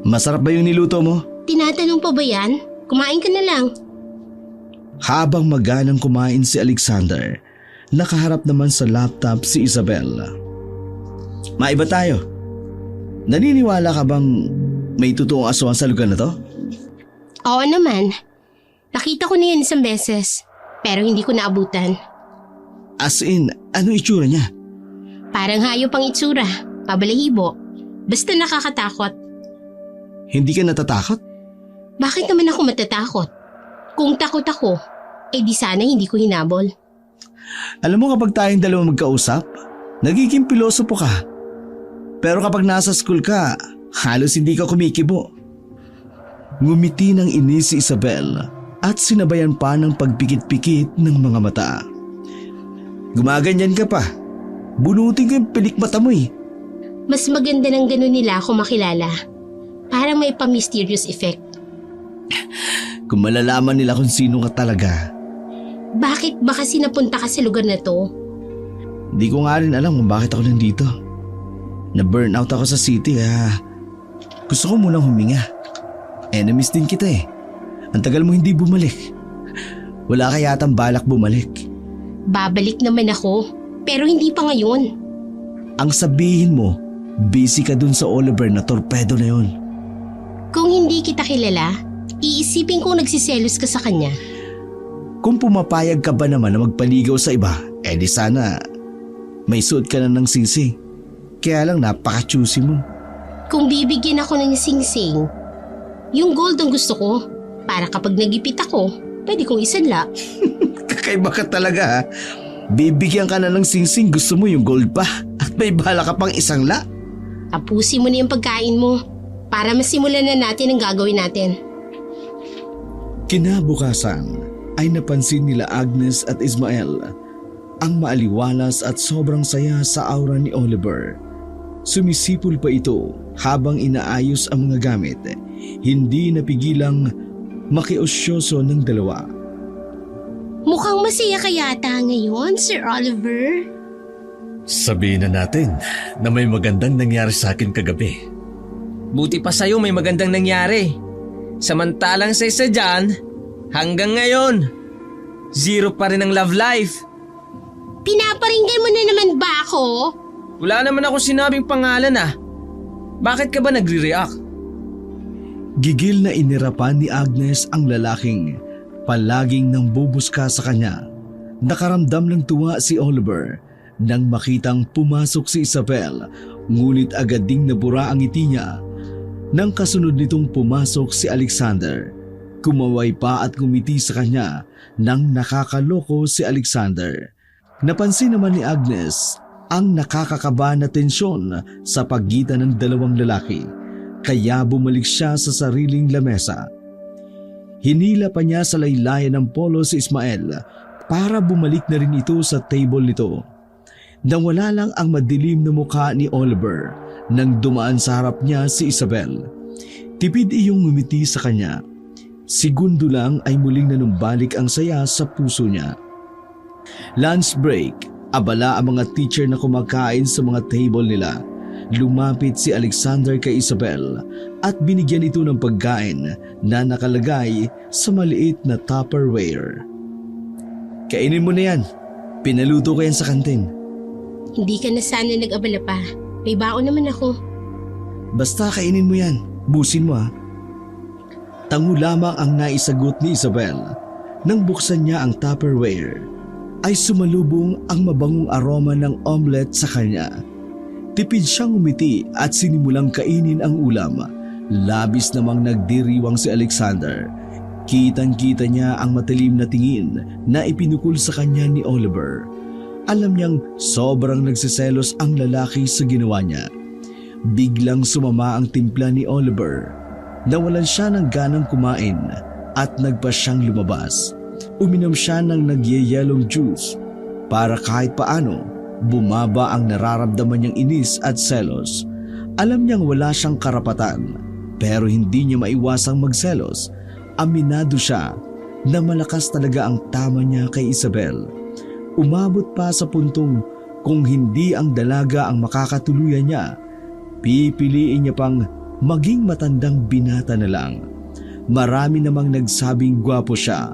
A: Masarap ba yung niluto mo?
B: Tinatanong pa ba yan? Kumain ka na lang.
A: Habang maganang kumain si Alexander, nakaharap naman sa laptop si Isabel. Maiba tayo. Naniniwala ka bang may totoong aswang sa lugar na to?
B: Oo naman. Nakita ko na yun isang beses. Pero hindi ko naabutan.
A: As in, ano itsura niya?
B: Parang hayop ang itsura. Pabalahibo. Basta nakakatakot.
A: Hindi ka natatakot?
B: Bakit naman ako matatakot? Kung takot ako, di sana hindi ko hinabol.
A: Alam mo kapag tayong dalawa magkausap, nagiging pilosopo ka. Pero kapag nasa school ka, halos hindi ka kumikibo. Ngumiti ng inis si Isabel at sinabayan pa ng pagpikit-pikit ng mga mata. Gumaganyan ka pa. Bunutin ko yung pilik mata mo eh.
B: Mas maganda ng ganun nila ako makilala. Parang may pa-mysterious effect.
A: Kung malalaman nila kung sino ka talaga.
B: Bakit ba kasi napunta ka sa lugar na to?
A: Di ko nga rin alam kung bakit ako nandito. Na-burnout ako sa city kaya gusto ko munang huminga. Namiss din kita eh. Ang tagal mo hindi bumalik. Wala ka yatang balak bumalik.
B: Babalik naman ako, pero hindi pa ngayon.
A: Ang sabihin mo, busy ka dun sa Oliver na torpedo na yun.
B: Kung hindi kita kilala, iisipin kong nagsiselos ka sa kanya.
A: Kung pumapayag ka ba naman na magpaligaw sa iba, di sana may suot ka na ng singsing. Kaya lang napaka-choosy mo.
B: Kung bibigyan ako ng singsing, yung gold ang gusto ko. Para kapag nagipit ako, pwede kong isanla.
A: Kakaiba ka talaga ha. Bibigyan ka na ng singsing, gusto mo yung gold pa. At may bala ka pang isangla.
B: Tapusin mo na yung pagkain mo para masimulan na natin ang gagawin natin.
A: Kinabukasan ay napansin nila Agnes at Ismael ang maaliwalas at sobrang saya sa aura ni Oliver. Sumisipol pa ito habang inaayos ang mga gamit. Hindi napigilang makiosyoso ng dalawa.
B: Mukhang masaya ka yata ngayon, Sir Oliver.
D: Sabihin na natin na may magandang nangyari sa akin kagabi.
C: Buti pa sa'yo may magandang nangyari. Samantalang sa isa dyan, hanggang ngayon, 0 pa rin ang love life.
B: Pinaparinggan mo na naman ba ako?
C: Wala naman ako sinabing pangalan ah. Bakit ka ba nagre-react?
A: Gigil na inirapan ni Agnes ang lalaking palaging nang bubuska sa kanya. Nakaramdam ng tuwa si Oliver nang makitang pumasok si Isabel, ngunit agad ding nabura ang ngiti niya. Nang kasunod nitong pumasok si Alexander, kumaway pa at ngumiti sa kanya nang nakakaloko si Alexander. Napansin naman ni Agnes ang nakakakaba na tensyon sa pagitan ng dalawang lalaki. Kaya bumalik siya sa sariling lamesa. Hinila pa niya sa laylayan ng polo si Ismael para bumalik na rin ito sa table nito. Nang wala lang ang madilim na mukha ni Oliver nang dumaan sa harap niya si Isabel. Tipid iyong ngumiti sa kanya. Segundo lang ay muling nanumbalik ang saya sa puso niya. Lunch break, abala ang mga teacher na kumakain sa mga table nila. Lumapit si Alexander kay Isabel at binigyan ito ng pagkain na nakalagay sa maliit na Tupperware. Kainin mo na yan. Pinaluto ko yan sa kantin.
B: Hindi ka na sana nag-abala pa. May baon naman ako.
A: Basta kainin mo yan. Busin mo ha. Tango lamang ang naisagot ni Isabel. Nang buksan niya ang Tupperware, ay sumalubong ang mabangong aroma ng omelette sa kanya. Tipid siyang umiti at sinimulang kainin ang ulam. Labis namang nagdiriwang si Alexander. Kitang-kita niya ang matalim na tingin na ipinukol sa kanya ni Oliver. Alam niyang sobrang nagsiselos ang lalaki sa ginawa niya. Biglang sumama ang timpla ni Oliver. Nawalan siya ng ganang kumain at nagpa siyang lumabas. Uminom siya ng nagyayelong juice para kahit paano bumaba ang nararamdaman niyang inis at selos. Alam niyang wala siyang karapatan pero hindi niya maiwasang magselos. Aminado siya na malakas talaga ang tama niya kay Isabel. Umabot pa sa puntong kung hindi ang dalaga ang makakatuluyan niya, pipiliin niya pang maging matandang binata na lang. Marami namang nagsabing gwapo siya.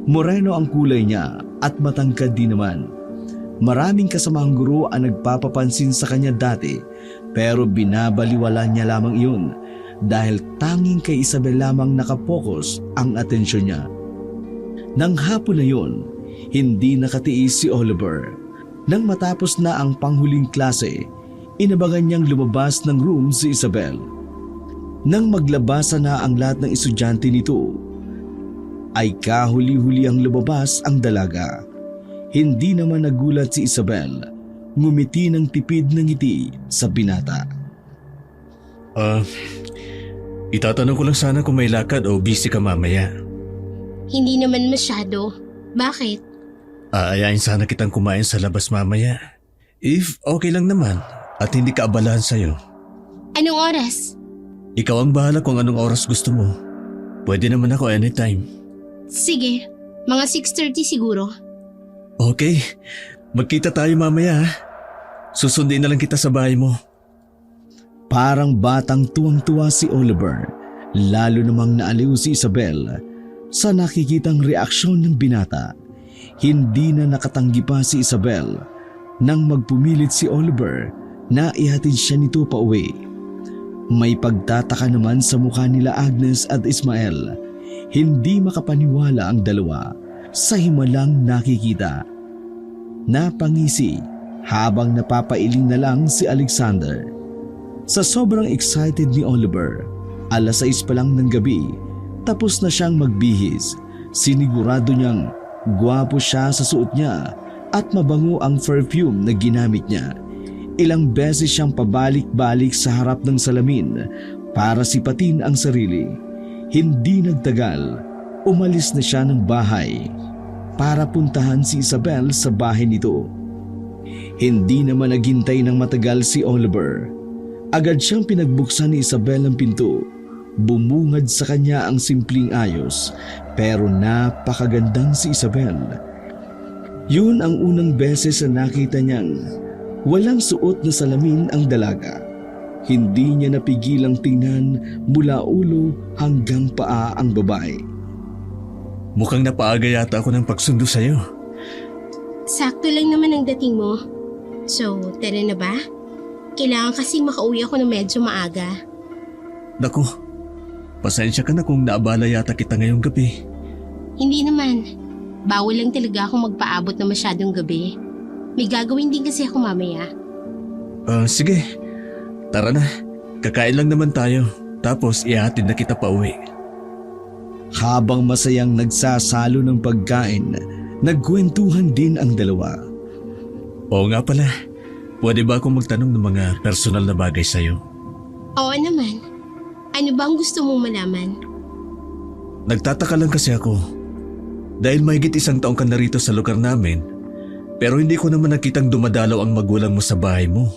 A: Moreno ang kulay niya at matangkad din naman. Maraming kasamang guro ang nagpapapansin sa kanya dati pero binabaliwala niya lamang iyon dahil tanging kay Isabel lamang nakapokus ang atensyon niya. Nang hapon na yun, hindi nakatiis si Oliver. Nang matapos na ang panghuling klase, inabangan niyang lumabas ng room si Isabel. Nang maglabasa na ang lahat ng estudyante nito, ay kahuli-huli ang lumabas ang dalaga. Hindi naman nagulat si Isabel. Ngumiti ng tipid ng ngiti sa binata.
D: Itatanong ko lang sana kung may lakad o busy ka mamaya.
B: Hindi naman masyado. Bakit?
D: Aayain sana kitang kumain sa labas mamaya. If okay lang naman at hindi ka abalahan sa'yo.
B: Anong oras?
D: Ikaw ang bahala kung anong oras gusto mo. Pwede naman ako anytime.
B: Sige, mga 6:30 siguro.
D: Okay, magkita tayo mamaya ha. Susundin na lang kita sa bahay mo.
A: Parang batang tuwang-tuwa si Oliver, lalo namang naaliw si Isabel sa nakikitang reaksyon ng binata. Hindi na nakatanggi pa si Isabel nang magpumilit si Oliver na ihatid siya nito pa uwi. May pagtataka naman sa mukha nila Agnes at Ismael. Hindi makapaniwala ang dalawa sa himalang nakikita. Napangisi habang napapailing na lang si Alexander. Sa sobrang excited ni Oliver, 6:00 pa lang ng gabi, tapos na siyang magbihis. Sinigurado niyang gwapo siya sa suot niya at mabango ang perfume na ginamit niya. Ilang beses siyang pabalik-balik sa harap ng salamin para sipatin ang sarili. Hindi nagtagal, umalis na siya ng bahay para puntahan si Isabel sa bahay nito. Hindi naman naghintay ng matagal si Oliver. Agad siyang pinagbuksan ni Isabel ang pinto. Bumungad sa kanya ang simpleng ayos pero napakagandang si Isabel. Yun ang unang beses na nakita niyang walang suot na salamin ang dalaga. Hindi niya napigilang tingnan mula ulo hanggang paa ang babae.
D: Mukhang napaaga yata ako ng pagsundo sa'yo.
B: Sakto lang naman ang dating mo. So, tara na ba? Kailangan kasing makauwi ako ng medyo maaga.
D: Naku, pasensya ka na kung naabala yata kita ngayong gabi.
B: Hindi naman. Bawal lang talaga akong magpaabot na masyadong gabi. May gagawin din kasi ako mamaya.
D: Sige, tara na. Kakain lang naman tayo. Tapos ihatid na kita pa uwi.
A: Habang masayang nagsasalo ng pagkain, nagkwentuhan din ang dalawa.
D: Oo nga pala, pwede ba akong magtanong ng mga personal na bagay sa'yo?
B: Oo naman. Ano ba ang gusto mong malaman?
D: Nagtataka lang kasi ako. Dahil mahigit 1 taong ka na rito sa lugar namin, pero hindi ko naman nakitang dumadalaw ang magulang mo sa bahay mo.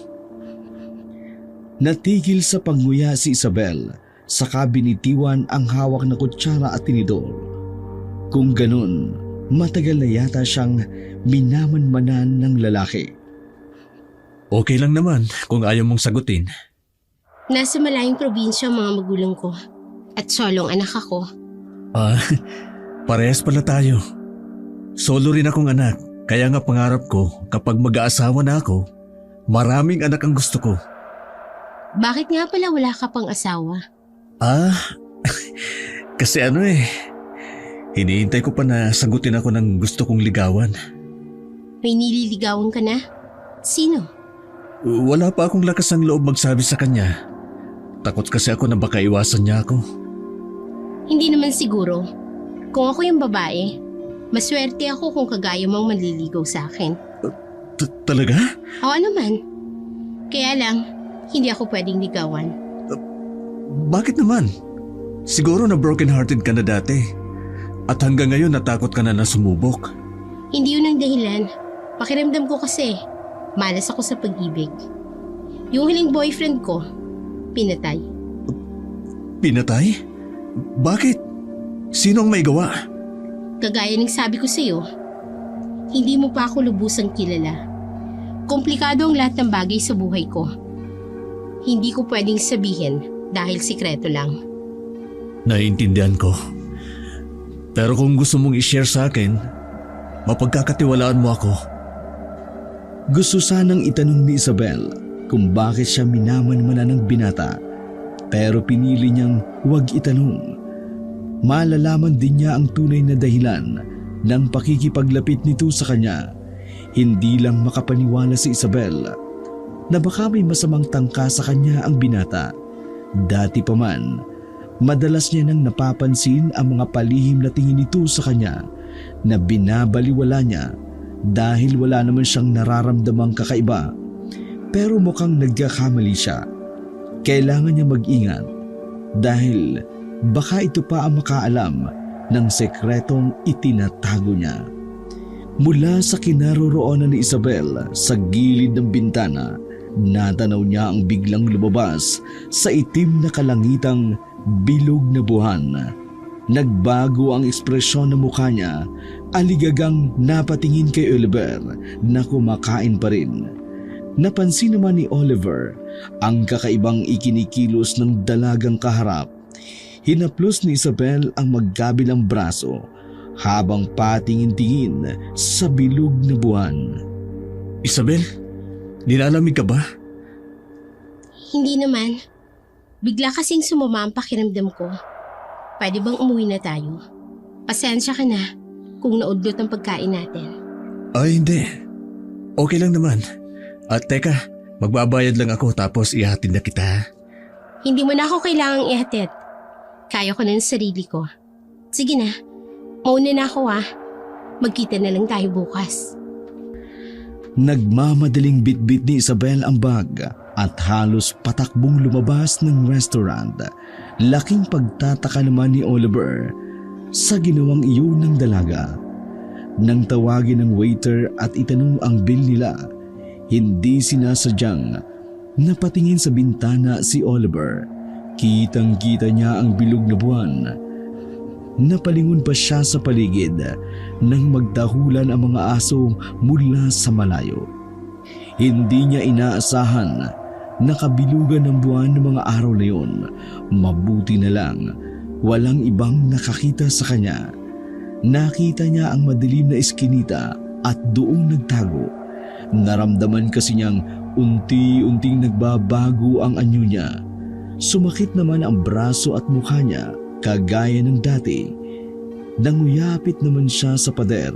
A: Natigil sa panguya si Isabel, saka binitiwan ang hawak na kutsara at tinidor. Kung ganun, matagal na yata siyang minamanmanan ng lalaki.
D: Okay lang naman kung ayaw mong sagutin.
B: Nasa malayong probinsya ang mga magulang ko. At solong anak ako.
D: Parehas pala tayo. Solo rin akong anak, kaya nga pangarap ko kapag mag-aasawa na ako, maraming anak ang gusto ko.
B: Bakit nga pala wala ka pang asawa?
D: Kasi hinihintay ko pa na sagutin ako ng gusto kong ligawan.
B: May nililigawan ka na? Sino?
D: Wala pa akong lakas ng loob magsabi sa kanya. Takot kasi ako na baka iwasan niya ako.
B: Hindi naman siguro. Kung ako yung babae, maswerte ako kung kagaya mong manliligaw sa akin.
D: Talaga?
B: Oo naman. Kaya lang, hindi ako pwedeng ligawan.
D: Bakit naman? Siguro na broken-hearted ka na dati. At hanggang ngayon natakot ka na sumubok.
B: Hindi yun ang dahilan. Pakiramdam ko kasi, malas ako sa pag-ibig. Yung huling boyfriend ko, pinatay.
D: Pinatay? Bakit? Sino ang may gawa?
B: Kagaya ng sabi ko sa'yo, hindi mo pa ako lubusang kilala. Komplikado ang lahat ng bagay sa buhay ko. Hindi ko pwedeng sabihin dahil sikreto lang.
D: Naiintindihan ko. Pero kung gusto mong i-share sa akin, mapagkakatiwalaan mo ako.
A: Gusto sanang itanong ni Isabel kung bakit siya minamanmanan ng binata, pero pinili niyang huwag itanong. Malalaman din niya ang tunay na dahilan ng pakikipaglapit nito sa kanya. Hindi lang makapaniwala si Isabel na baka may masamang tangka sa kanya ang binata. Dati pa man, madalas niya nang napapansin ang mga palihim na tingin nito sa kanya na binabaliwala niya dahil wala naman siyang nararamdamang kakaiba. Pero mukhang nagkakamali siya. Kailangan niya mag-ingat dahil baka ito pa ang makaalam ng sekretong itinatago niya. Mula sa kinaroroonan ni Isabel sa gilid ng bintana, natanaw niya ang biglang lumabas sa itim na kalangitang bilog na buwan. Nagbago ang ekspresyon ng mukha niya, aligagang napatingin kay Oliver na kumakain pa rin. Napansin naman ni Oliver ang kakaibang ikinikilos ng dalagang kaharap. Hinaplos ni Isabel ang magkabilang braso habang patingin-tingin sa bilog na buwan.
D: Isabel, nilalamig ka ba?
B: Hindi naman. Bigla kasing sumama ang pakiramdam ko. Pwede bang umuwi na tayo? Pasensya ka na kung naudlot ang pagkain natin.
D: Ay, hindi. Okay lang naman. At teka, magbabayad lang ako tapos ihatid na kita.
B: Hindi mo na ako kailangang ihatid. Kaya ko na ng sarili ko. Sige na, mauna na ako Magkita na lang tayo bukas.
A: Nagmamadaling bitbit ni Isabel ang bag at halos patakbong lumabas ng restaurant. Laking pagtataka naman ni Oliver sa ginawang iyon ng dalaga. Nang tawagin ng waiter at itanong ang bill nila, hindi sinasadyang napatingin sa bintana si Oliver. Kitang-kita niya ang bilog na buwan. Napalingon pa siya sa paligid nang magdahulan ang mga aso mula sa malayo. Hindi niya inaasahan na kabilugan ng buwan ng mga araw na yun. Mabuti na lang, walang ibang nakakita sa kanya. Nakita niya ang madilim na eskinita at doon nagtago. Naramdaman kasi niyang unti-unting nagbabago ang anyo niya. Sumakit naman ang braso at mukha niya kagaya ng dati. Nanguyapit naman siya sa pader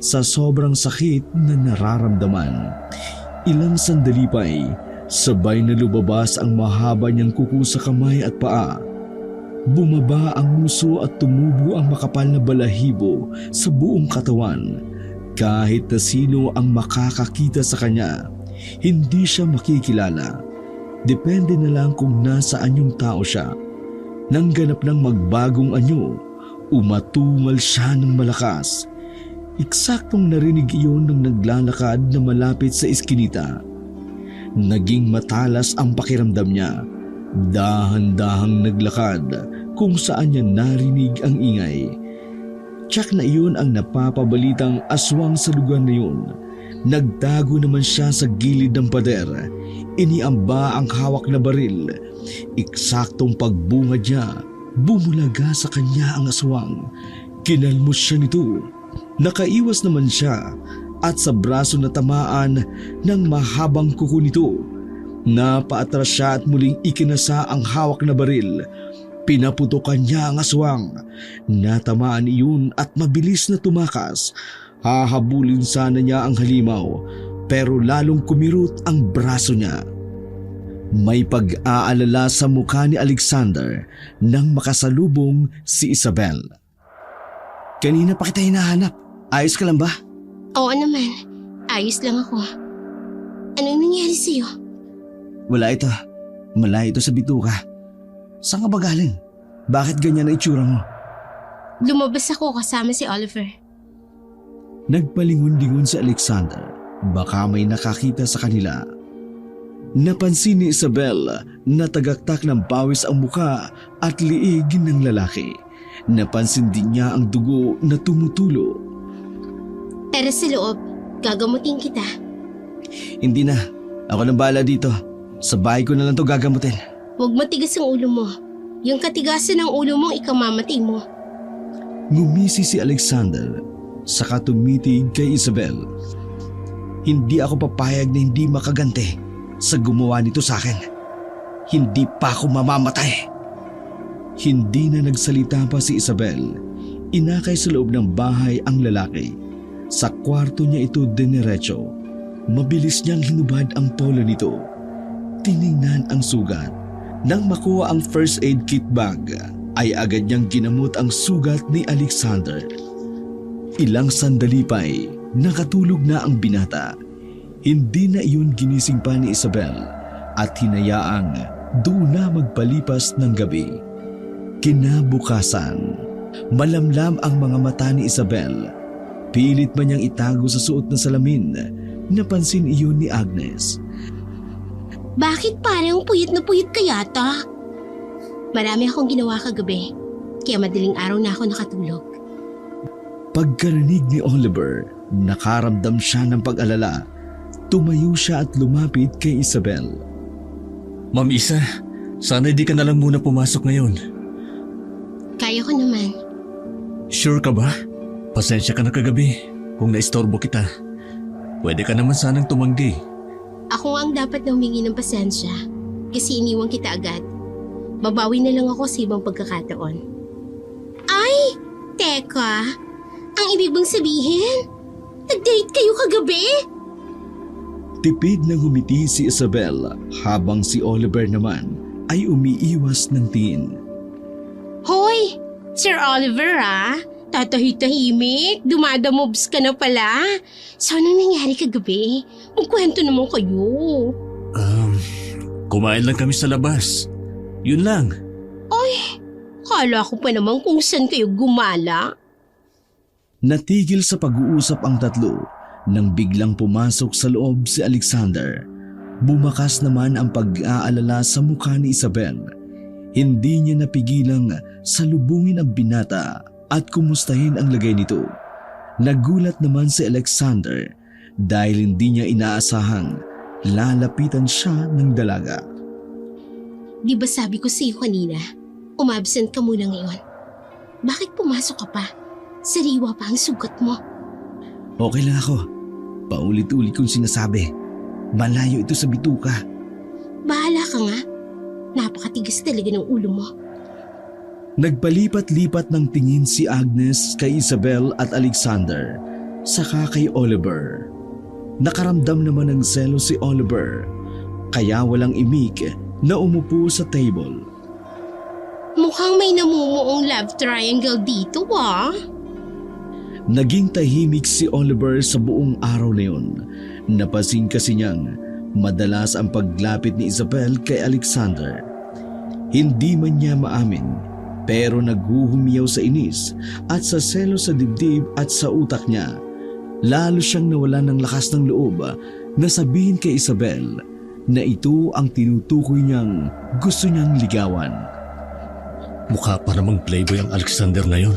A: sa sobrang sakit na nararamdaman. Ilang sandali pa'y sabay na lumabas ang mahaba niyang kuko sa kamay at paa. Bumaba ang nguso at tumubo ang makapal na balahibo sa buong katawan. Kahit na sino ang makakakita sa kanya, hindi siya makikilala. Depende na lang kung nasaan yung tao siya. Nang ganap ng magbagong anyo, umatungal siya ng malakas. Eksaktong narinig iyon nang naglalakad na malapit sa iskinita. Naging matalas ang pakiramdam niya. Dahan-dahang naglakad kung saan niya narinig ang ingay. Tiyak na iyon ang napapabalitang aswang sa lugar na iyon. Nagtago naman siya sa gilid ng pader. Iniamba ang hawak na baril. Eksaktong pagbungad niya, bumulaga sa kanya ang aswang. Kinalmos siya nito. Nakaiwas naman siya at sa braso na tamaan ng mahabang kuko nito. Napaatras siya at muling ikinasa ang hawak na baril. Pinaputukan niya ang aswang. Natamaan iyon at mabilis na tumakas. Hahabulin sana niya ang halimaw pero lalong kumirot ang braso niya. May pag-aalala sa mukha ni Alexander nang makasalubong si Isabel. Kanina pa kita hinahanap. Ayos ka lang ba?
B: Oo naman, ayos lang ako. Anong nangyari sa'yo?
A: Wala ito. Malayo ito sa bituka. Saan ka ba galing? Bakit ganyan ang itsura mo?
B: Lumabas ako kasama si Oliver.
A: Nagpalingon-lingon si Alexander. Baka may nakakita sa kanila. Napansin ni Isabel na tagaktak ng pawis ang muka at liig ng lalaki. Napansin din niya ang dugo na tumutulo.
B: Tara sa loob, gagamutin kita.
A: Hindi na. Ako nang bahala dito. Sa bahay ko na lang to gagamutin.
B: Huwag matigas ang ulo mo. Yung katigasan ng ulo mong ikamamatay mo.
A: Ngumisi si Alexander, saka tumitig kay Isabel. Hindi ako papayag na hindi makaganti sa gumawa nito sa akin. Hindi pa ako mamamatay. Hindi na nagsalita pa si Isabel. Inakay sa loob ng bahay ang lalaki. Sa kwarto niya ito diniretso. Mabilis niyang hinubad ang polo nito. Tiningnan ang sugat. Nang makuha ang first aid kit bag, ay agad niyang ginamot ang sugat ni Alexander. Ilang sandali pa'y nakatulog na ang binata. Hindi na iyon ginising pa ni Isabel at hinayaang doon na magpalipas ng gabi. Kinabukasan, malamlam ang mga mata ni Isabel. Pilit man niyang itago sa suot na salamin. Napansin iyon ni Agnes.
B: Bakit parang puyit na puyit ka yata? Marami akong ginawa kagabi, kaya madaling araw na ako nakatulog.
A: Pagkarinig ni Oliver, nakaramdam siya ng pag-alala. Tumayo siya at lumapit kay Isabel.
D: Ma'am Isa, sana di ka na lang muna pumasok ngayon.
B: Kaya ko naman.
D: Sure ka ba? Pasensya ka na kagabi kung naistorbo kita. Pwede ka naman sanang tumanggi.
B: Ako ang dapat na humingi ng pasensya kasi iniwan kita agad. Babawi na lang ako sa ibang pagkakataon. Ay! Teka! Ang ibig bang sabihin? Nag-date kayo kagabi?
A: Tipid na humiti si Isabel habang si Oliver naman ay umiiwas ng tingin.
B: Hoy! Sir Oliver Tatahi-tahimik, dumadamobs ka na pala. So anong nangyari kagabi? Magkwento naman kayo.
D: Kumain lang kami sa labas. Yun lang.
B: Ay, kala ko pa naman kung saan kayo gumala.
A: Natigil sa pag-uusap ang tatlo nang biglang pumasok sa loob si Alexander. Bumakas naman ang pag-aalala sa mukha ni Isabel. Hindi niya napigilang salubungin ang binata at kumustahin ang lagay nito. Nagulat naman si Alexander dahil hindi niya inaasahang lalapitan siya ng dalaga.
B: Di ba sabi ko sa iyo kanina, umabsent ka muna ngayon? Bakit pumasok ka pa? Sariwa pa ang sugat mo.
A: Okay lang ako. Paulit-ulit kong sinasabi. Malayo ito sa bituka.
B: Bahala ka nga. Napakatigas talaga ng ulo mo.
A: Nagpalipat-lipat ng tingin si Agnes kay Isabel at Alexander, saka kay Oliver. Nakaramdam naman ng selo si Oliver, kaya walang imik na umupo sa table.
B: Mukhang may namumuong love triangle dito
A: Naging tahimik si Oliver sa buong araw na yun. Napansin kasi niyang madalas ang paglapit ni Isabel kay Alexander. Hindi man niya maamin, pero naghuhumiyaw sa inis at sa selo sa dibdib at sa utak niya. Lalo siyang nawala ng lakas ng loob na sabihin kay Isabel na ito ang tinutukoy niyang gusto niyang ligawan.
D: Mukha pa namang playboy ang Alexander na yun.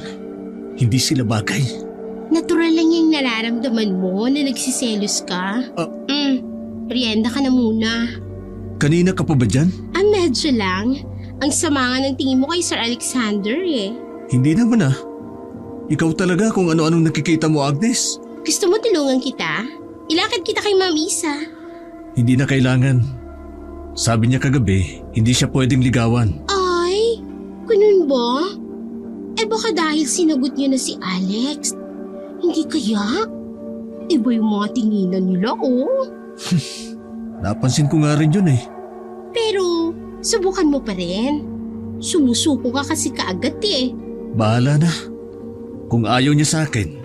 D: Hindi sila bagay.
B: Natural lang yung nararamdaman mo na nagsiselos ka. Merienda ka na muna.
D: Kanina ka pa ba dyan?
B: Medyo lang. Ang sama nga ng tingin mo kay Sir Alexander
D: Hindi naman Ikaw talaga kung ano-anong nakikita mo, Agnes.
B: Gusto mo tulungan kita? Ilakad kita kay Ma'am Isa.
D: Hindi na kailangan. Sabi niya kagabi, hindi siya pwedeng ligawan.
B: Ay, kung baka dahil sinagot niya na si Alex. Hindi kaya? Iba yung mga tinginan nila, oh.
D: Napansin ko nga rin yun eh.
B: Pero, subukan mo pa rin. Sumusuko ka kasi kaagad eh.
D: Bahala na. Kung ayaw niya sa akin,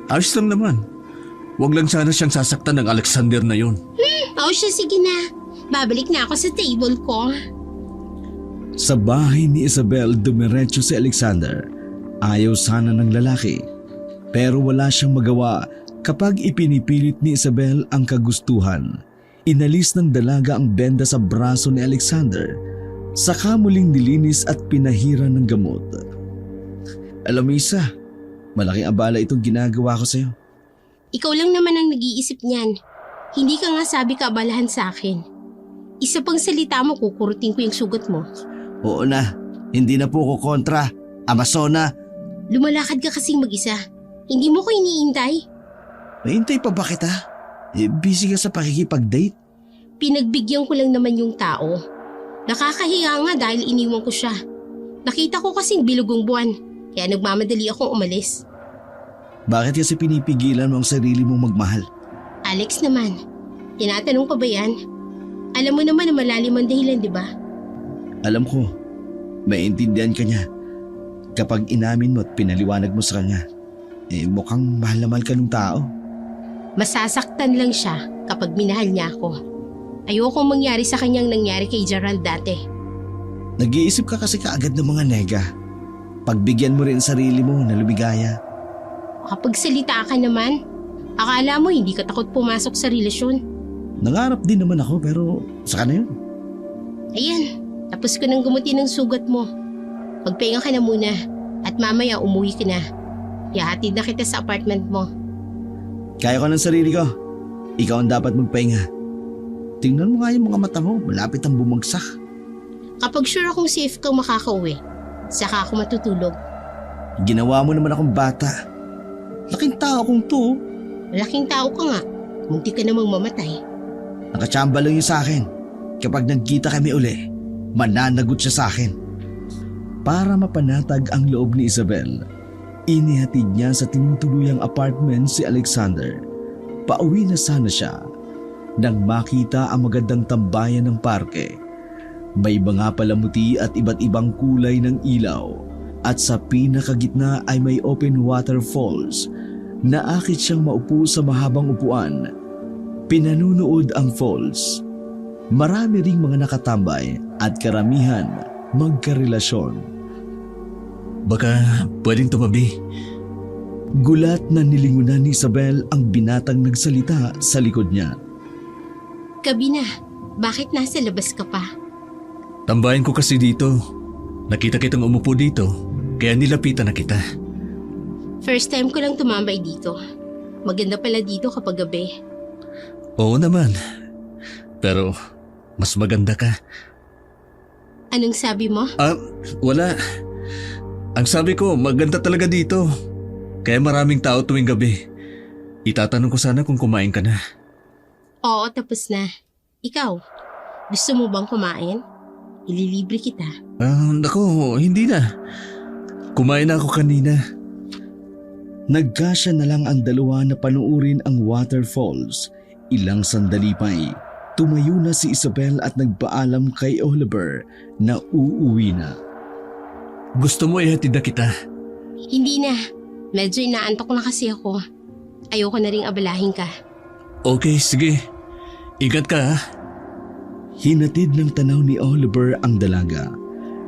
D: ayos lang naman. Huwag lang sana siyang sasaktan ng Alexander na yun.
B: O siya, sige na. Babalik na ako sa table ko.
A: Sa bahay ni Isabel, dumiretso si Alexander. Ayaw sana ng lalaki. Pero wala siyang magawa kapag ipinipilit ni Isabel ang kagustuhan. Inalis ng dalaga ang benda sa braso ni Alexander. Saka muling nilinis at pinahiran ng gamot. Alam mo Isa, malaking abala itong ginagawa ko sa'yo.
B: Ikaw lang naman ang nag-iisip niyan. Hindi ka nga sabi kaabalahan sa akin. Isa pang salita mo, kukurutin ko yung sugat mo.
A: Oo na, hindi na po ko kontra. Amazona.
B: Lumalakad ka kasing mag-isa. Hindi mo ko iniintay.
A: Naintay pa ba kita? Busy ka sa pakikipag-date.
B: Pinagbigyan ko lang naman yung tao. Nakakahiya nga dahil iniwan ko siya. Nakita ko kasing bilugong buwan, kaya nagmamadali akong umalis.
A: Bakit kasi pinipigilan mo ang sarili mong magmahal?
B: Alex naman, tinatanong pa ba yan? Alam mo naman na malalim ang dahilan, di ba?
A: Alam ko, maintindihan ka niya. Kapag inamin mo at pinaliwanag mo sa kanya, mukhang mahal na mahal ka ng tao.
B: Masasaktan lang siya kapag minahal niya ako. Ayokong mangyari sa kanyang nangyari kay Gerald dati.
A: Nag-iisip ka kasi kaagad ng mga nega. Pagbigyan mo rin sarili mo na lumigaya.
B: Kapag salita ka naman, akala mo hindi ka takot pumasok sa relasyon.
A: Nangarap din naman ako pero saka na yun.
B: Ayan, tapos ko nang gumutin ng sugat mo. Magpahinga ka na muna at mamaya umuwi ka na. Ihahatid na kita sa apartment mo.
A: Kaya ko ng sarili ko. Ikaw ang dapat magpahinga. Tingnan mo nga yung mga mata mo, malapit ang bumagsak.
B: Kapag sure akong safe kang makakauwi, saka ako matutulog.
A: Ginawa mo naman akong bata. Laking tao kong to.
B: Malaking tao ka nga, munti ka namang mamatay.
A: Nakachamba lang yun sa akin. Kapag nagkita kami uli, mananagot siya sa akin. Para mapanatag ang loob ni Isabel, inihatid niya sa tinutuluyang apartment si Alexander. Pauwi na sana siya nang makita ang magandang tambayan ng parke. May mga palamuti at iba't ibang kulay ng ilaw at sa pinakagitna ay may open waterfalls. Naakit siyang maupo sa mahabang upuan. Pinanunood ang falls. Marami ring mga nakatambay at karamihan magkarelasyon.
D: Baka pwedeng tumabi.
A: Gulat na nilingunan ni Isabel ang binatang nagsalita sa likod niya.
B: Gabi na, bakit nasa labas ka pa?
D: Tambayan ko kasi dito. Nakita kitang umupo dito, kaya nilapitan na kita.
B: First time ko lang tumambay dito. Maganda pala dito kapag gabi.
D: Oo naman. Pero mas maganda ka.
B: Anong sabi mo?
D: Wala. Ang sabi ko, maganda talaga dito. Kaya maraming tao tuwing gabi. Itatanong ko sana kung kumain ka na.
B: Oo, tapos na. Ikaw, gusto mo bang kumain? Ililibre kita.
D: Naku, hindi na. Kumain na ako kanina.
A: Nagkasya na lang ang dalawa na panuurin ang waterfalls. Ilang sandali pa'y tumayo na si Isabel at nagpaalam kay Oliver na uuwi na.
D: Gusto mo ihatid na kita?
B: Hindi na. Medyo inaantok na kasi ako. Ayoko na ring abalahin ka.
D: Okay, sige. Ingat ka ha.
A: Hinatid ng tanaw ni Oliver ang dalaga.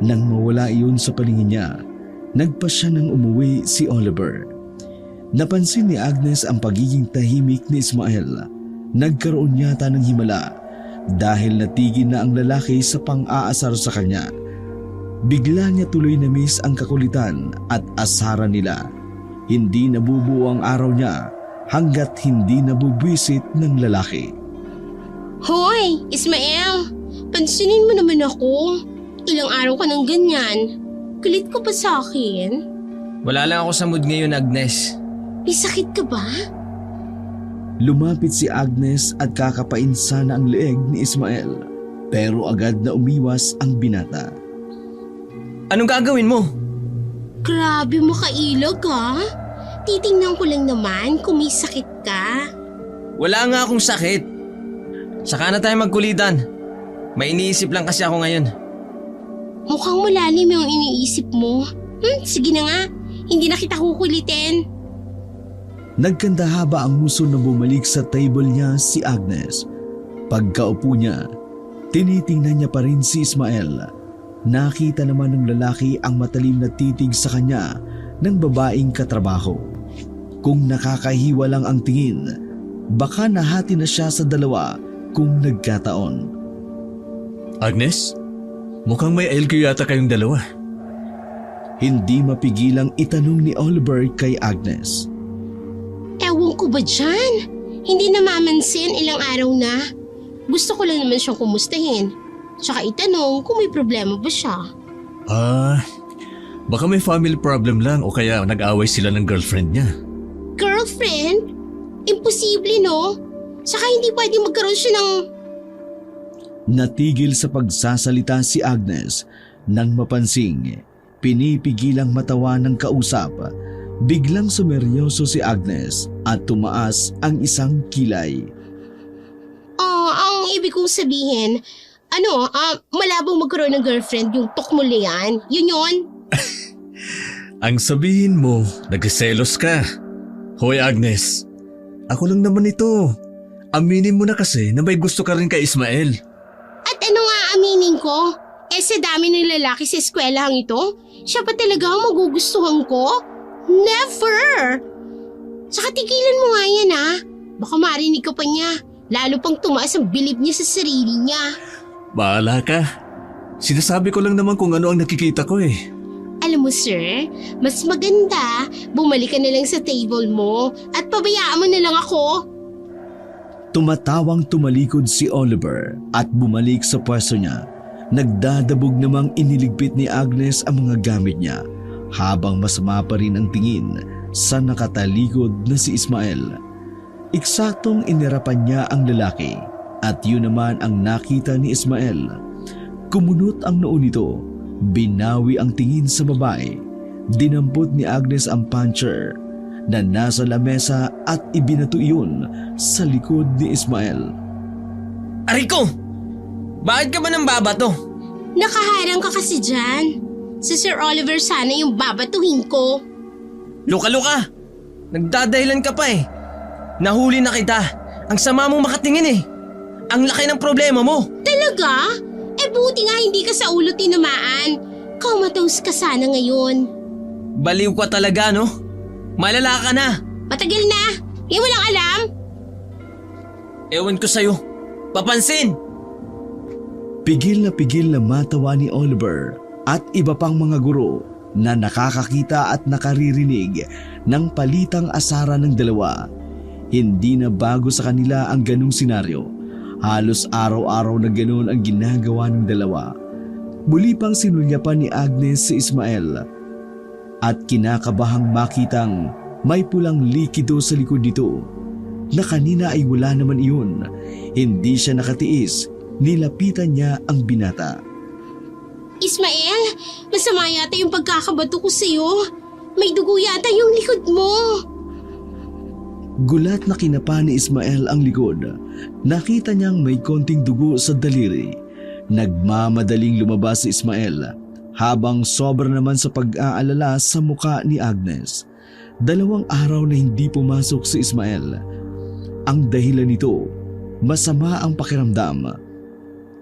A: Nang mawala iyon sa paningin niya, nagpasya nang umuwi si Oliver. Napansin ni Agnes ang pagiging tahimik ni Ismael. Nagkaroon yata ng himala dahil natigil na ang lalaki sa pang-aasar sa kanya. Bigla niya tuloy na miss ang kakulitan at asaran nila. Hindi nabubuo ang araw niya hanggat hindi nabubwisit ng lalaki.
B: Hoy, Ismael! Pansinin mo naman ako. Ilang araw ka nang ganyan. Kulit ka pa sa akin?
C: Wala lang ako sa mood ngayon, Agnes.
B: May sakit ka ba?
A: Lumapit si Agnes at kakapain sana ang leeg ni Ismael. Pero agad na umiwas ang binata.
C: Anong gagawin mo?
B: Grabe makailag ha. Titingnan ko lang naman kung may sakit ka.
C: Wala nga akong sakit. Saka na tayo magkulitan. May iniisip lang kasi ako ngayon.
B: Mukhang malalim yung iniisip mo. Sige na nga, hindi na kita kukulitin.
A: Nagkandahaba ang muso na bumalik sa table niya si Agnes. Pagkaupo niya, tinitingnan niya pa rin si Ismael. Nakita naman ng lalaki ang matalim na titig sa kanya ng babaeng katrabaho. Kung nakakahiwa lang ang tingin, baka nahati na siya sa dalawa kung nagkataon.
D: Agnes, mukhang may LQ yata kayong dalawa.
A: Hindi mapigilang itanong ni Oliver kay Agnes.
B: Ewan ko ba dyan? Hindi namamansin ilang araw na. Gusto ko lang naman siyang kumustahin. Tsaka itanong kung may problema ba siya.
D: Baka may family problem lang o kaya nag-away sila ng girlfriend niya.
B: Girlfriend? Imposible no? Tsaka hindi pwede magkaroon siya ng...
A: Natigil sa pagsasalita si Agnes nang mapansing pinipigilang matawa ng kausap. Biglang sumeryoso si Agnes at tumaas ang isang kilay.
B: Ang ibig kong sabihin, malabong magkaroon ng girlfriend yung tukmuli yan. Yun yun?
D: Ang sabihin mo, nagseselos ka. Hoy Agnes, ako lang naman ito. Aminin mo na kasi na may gusto ka rin kay Ismael.
B: At ano nga aminin ko? Sa dami ng lalaki sa eskwelahang ito, siya pa talaga ang magugustuhan ko? Never! Tsaka tigilan mo nga yan ha. Baka marinig ka pa niya. Lalo pang tumaas ang bilib niya sa sarili niya.
D: Bahala ka. Sinasabi ko lang naman kung ano ang nakikita ko eh.
B: Alam mo sir, mas maganda bumalik ka na lang sa table mo at pabayaan mo na lang ako.
A: Tumatawang tumalikod si Oliver at bumalik sa pwesto niya. Nagdadabog namang iniligpit ni Agnes ang mga gamit niya habang masama pa rin ang tingin sa nakatalikod na si Ismael. Eksaktong inirapan niya ang lalaki at yun naman ang nakita ni Ismael. Kumunot ang noo nito, binawi ang tingin sa babae. Dinampot ni Agnes ang puncher na nasa lamesa at ibinato iyon sa likod ni Ismael.
C: Ariko! Bakit ka ba nang babato?
B: Nakaharang ka kasi dyan. Si Sir Oliver sana yung babatuhin ko.
C: Luka-luka! Nagdadahilan ka pa eh. Nahuli na kita. Ang sama mong makatingin eh. Ang laki ng problema mo.
B: Talaga? Buti nga hindi ka sa ulo tinamaan. Comatose ka sana ngayon.
C: Baliw ka talaga no? Malala ka na.
B: Matagal na. Di mo lang alam.
C: Ewan ko sa'yo. Papansin!
A: Pigil na matawa ni Oliver at iba pang mga guro na nakakakita at nakaririnig ng palitang asara ng dalawa. Hindi na bago sa kanila ang ganung senaryo. Halos araw-araw na ganun ang ginagawa ng dalawa. Muli pang sinulyapan ni Agnes si Ismael at kinakabahang makitang may pulang likido sa likod nito na kanina ay wala naman iyon. Hindi siya nakatiis, nilapitan niya ang binata.
B: Ismael, masama yata yung pagkakabato ko sa'yo. May dugo yata yung likod mo.
A: Gulat na kinapa ni Ismael ang likod. Nakita niyang may konting dugo sa daliri. Nagmamadaling lumabas si Ismael habang sobra naman sa pag-aalala sa muka ni Agnes. 2 araw na hindi pumasok si Ismael. Ang dahilan nito, masama ang pakiramdam.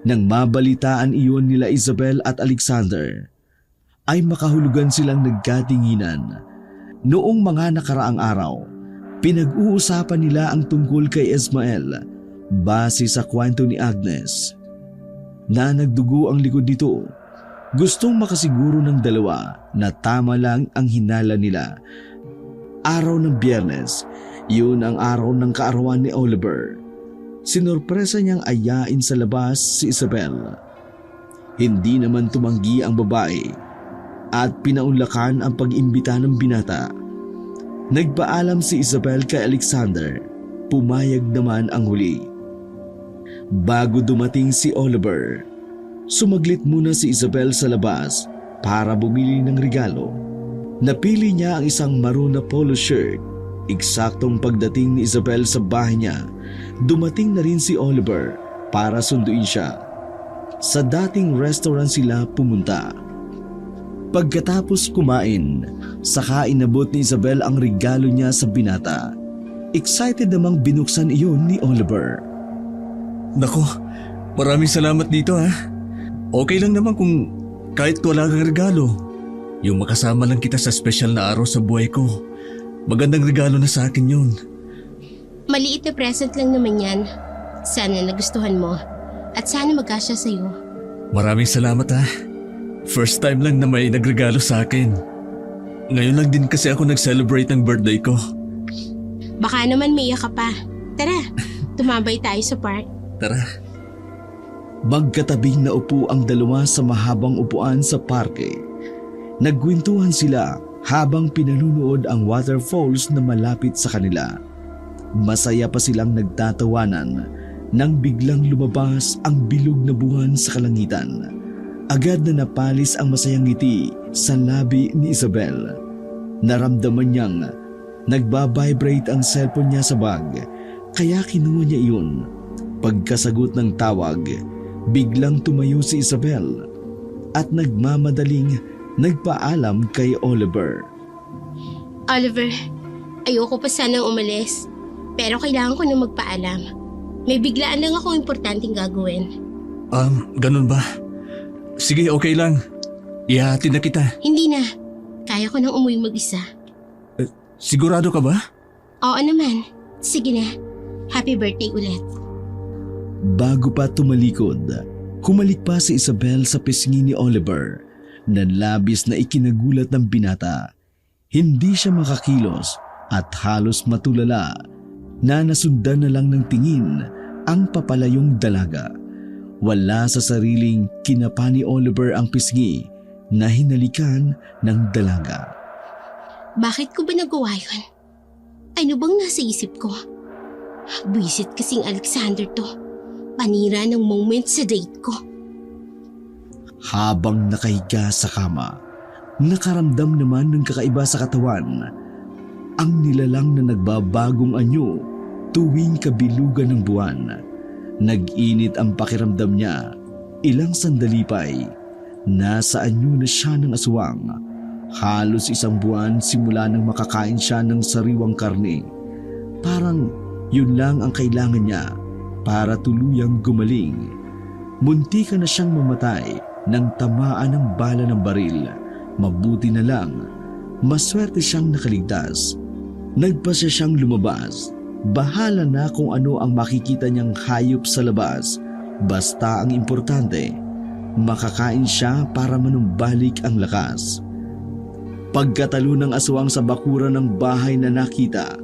A: Nang mabalitaan iyon nila Isabel at Alexander, ay makahulugan silang nagkatinginan. Noong mga nakaraang araw, pinag-uusapan nila ang tungkol kay Ismael base sa kwento ni Agnes na nagdugo ang likod nito. Gustong makasiguro ng dalawa na tama lang ang hinala nila. Araw ng Biyernes, yun ang araw ng kaarawan ni Oliver. Sinorpresa niyang ayain sa labas si Isabel. Hindi naman tumanggi ang babae at pinaunlakan ang pag-imbita ng binata. Nagpaalam si Isabel kay Alexander, pumayag naman ang huli. Bago dumating si Oliver, sumaglit muna si Isabel sa labas para bumili ng regalo. Napili niya ang isang maroon na polo shirt. Eksaktong pagdating ni Isabel sa bahay niya, dumating na rin si Oliver para sunduin siya. Sa dating restaurant sila pumunta. Pagkatapos kumain, saka inabot ni Isabel ang regalo niya sa binata. Excited namang binuksan iyon ni Oliver.
D: Nako, maraming salamat dito ha. Okay lang naman kung kahit wala kang regalo. Yung makasama lang kita sa special na araw sa buhay ko. Magandang regalo na sa akin yun.
B: Maliit na present lang naman yan. Sana nagustuhan mo. At sana magkasya sa'yo.
D: Maraming salamat ha. First time lang na may nagregalo sa akin. Ngayon lang din kasi ako nag-celebrate ng birthday ko.
B: Baka naman may ka pa. Tara, tumambay tayo sa park.
D: Tara.
A: Magkatabing naupo ang dalawa sa mahabang upuan sa parke. Nagkwentuhan sila habang pinanunood ang waterfalls na malapit sa kanila. Masaya pa silang nagtatawanan nang biglang lumabas ang bilog na buwan sa kalangitan. Agad na napalis ang masayang ngiti sa labi ni Isabel. Naramdaman niyang nagbabibrate ang cellphone niya sa bag, kaya kinuha niya iyon. Pagkasagot ng tawag, biglang tumayo si Isabel at nagmamadaling nagpaalam kay Oliver.
B: Oliver, ayoko pa sanang umalis. Pero kailangan ko na magpaalam. May biglaan lang ako importanteng gagawin.
D: Ganun ba? Sige, okay lang. Ihahatid na kita.
B: Hindi na. Kaya ko nang umuwi mag-isa.
D: Sigurado ka ba?
B: Oo naman. Sige na. Happy birthday ulit.
A: Bago pa tumalikod, humalik pa si Isabel sa pisngi ni Oliver na labis na ikinagulat ng binata. Hindi siya makakilos at halos matulala na nasundan na lang ng tingin ang papalayong dalaga. Wala sa sariling kinapa ni Oliver ang pisngi na hinalikan ng dalaga.
B: Bakit ko ba nagawa yun? Ano bang nasa isip ko? Buisit kasing Alexander to. Panira ng moment sa date ko.
A: Habang nakahiga sa kama, nakaramdam naman ng kakaiba sa katawan. Ang nilalang na nagbabagong anyo tuwing kabilugan ng buwan. Nag-init ang pakiramdam niya. Ilang sandali pa'y nasa anyo na siya ng aswang. Halos isang buwan simula nang makakain siya ng sariwang karne. Parang yun lang ang kailangan niya para tuluyang gumaling. Munti ka na siyang mamatay nang tamaan ng bala ng baril. Mabuti na lang, maswerte siyang nakaligtas. Nagpasya siyang lumabas. Bahala na kung ano ang makikita niyang hayop sa labas. Basta ang importante, makakain siya para manumbalik ang lakas. Pagkatalo ng aswang sa bakuran ng bahay na nakita,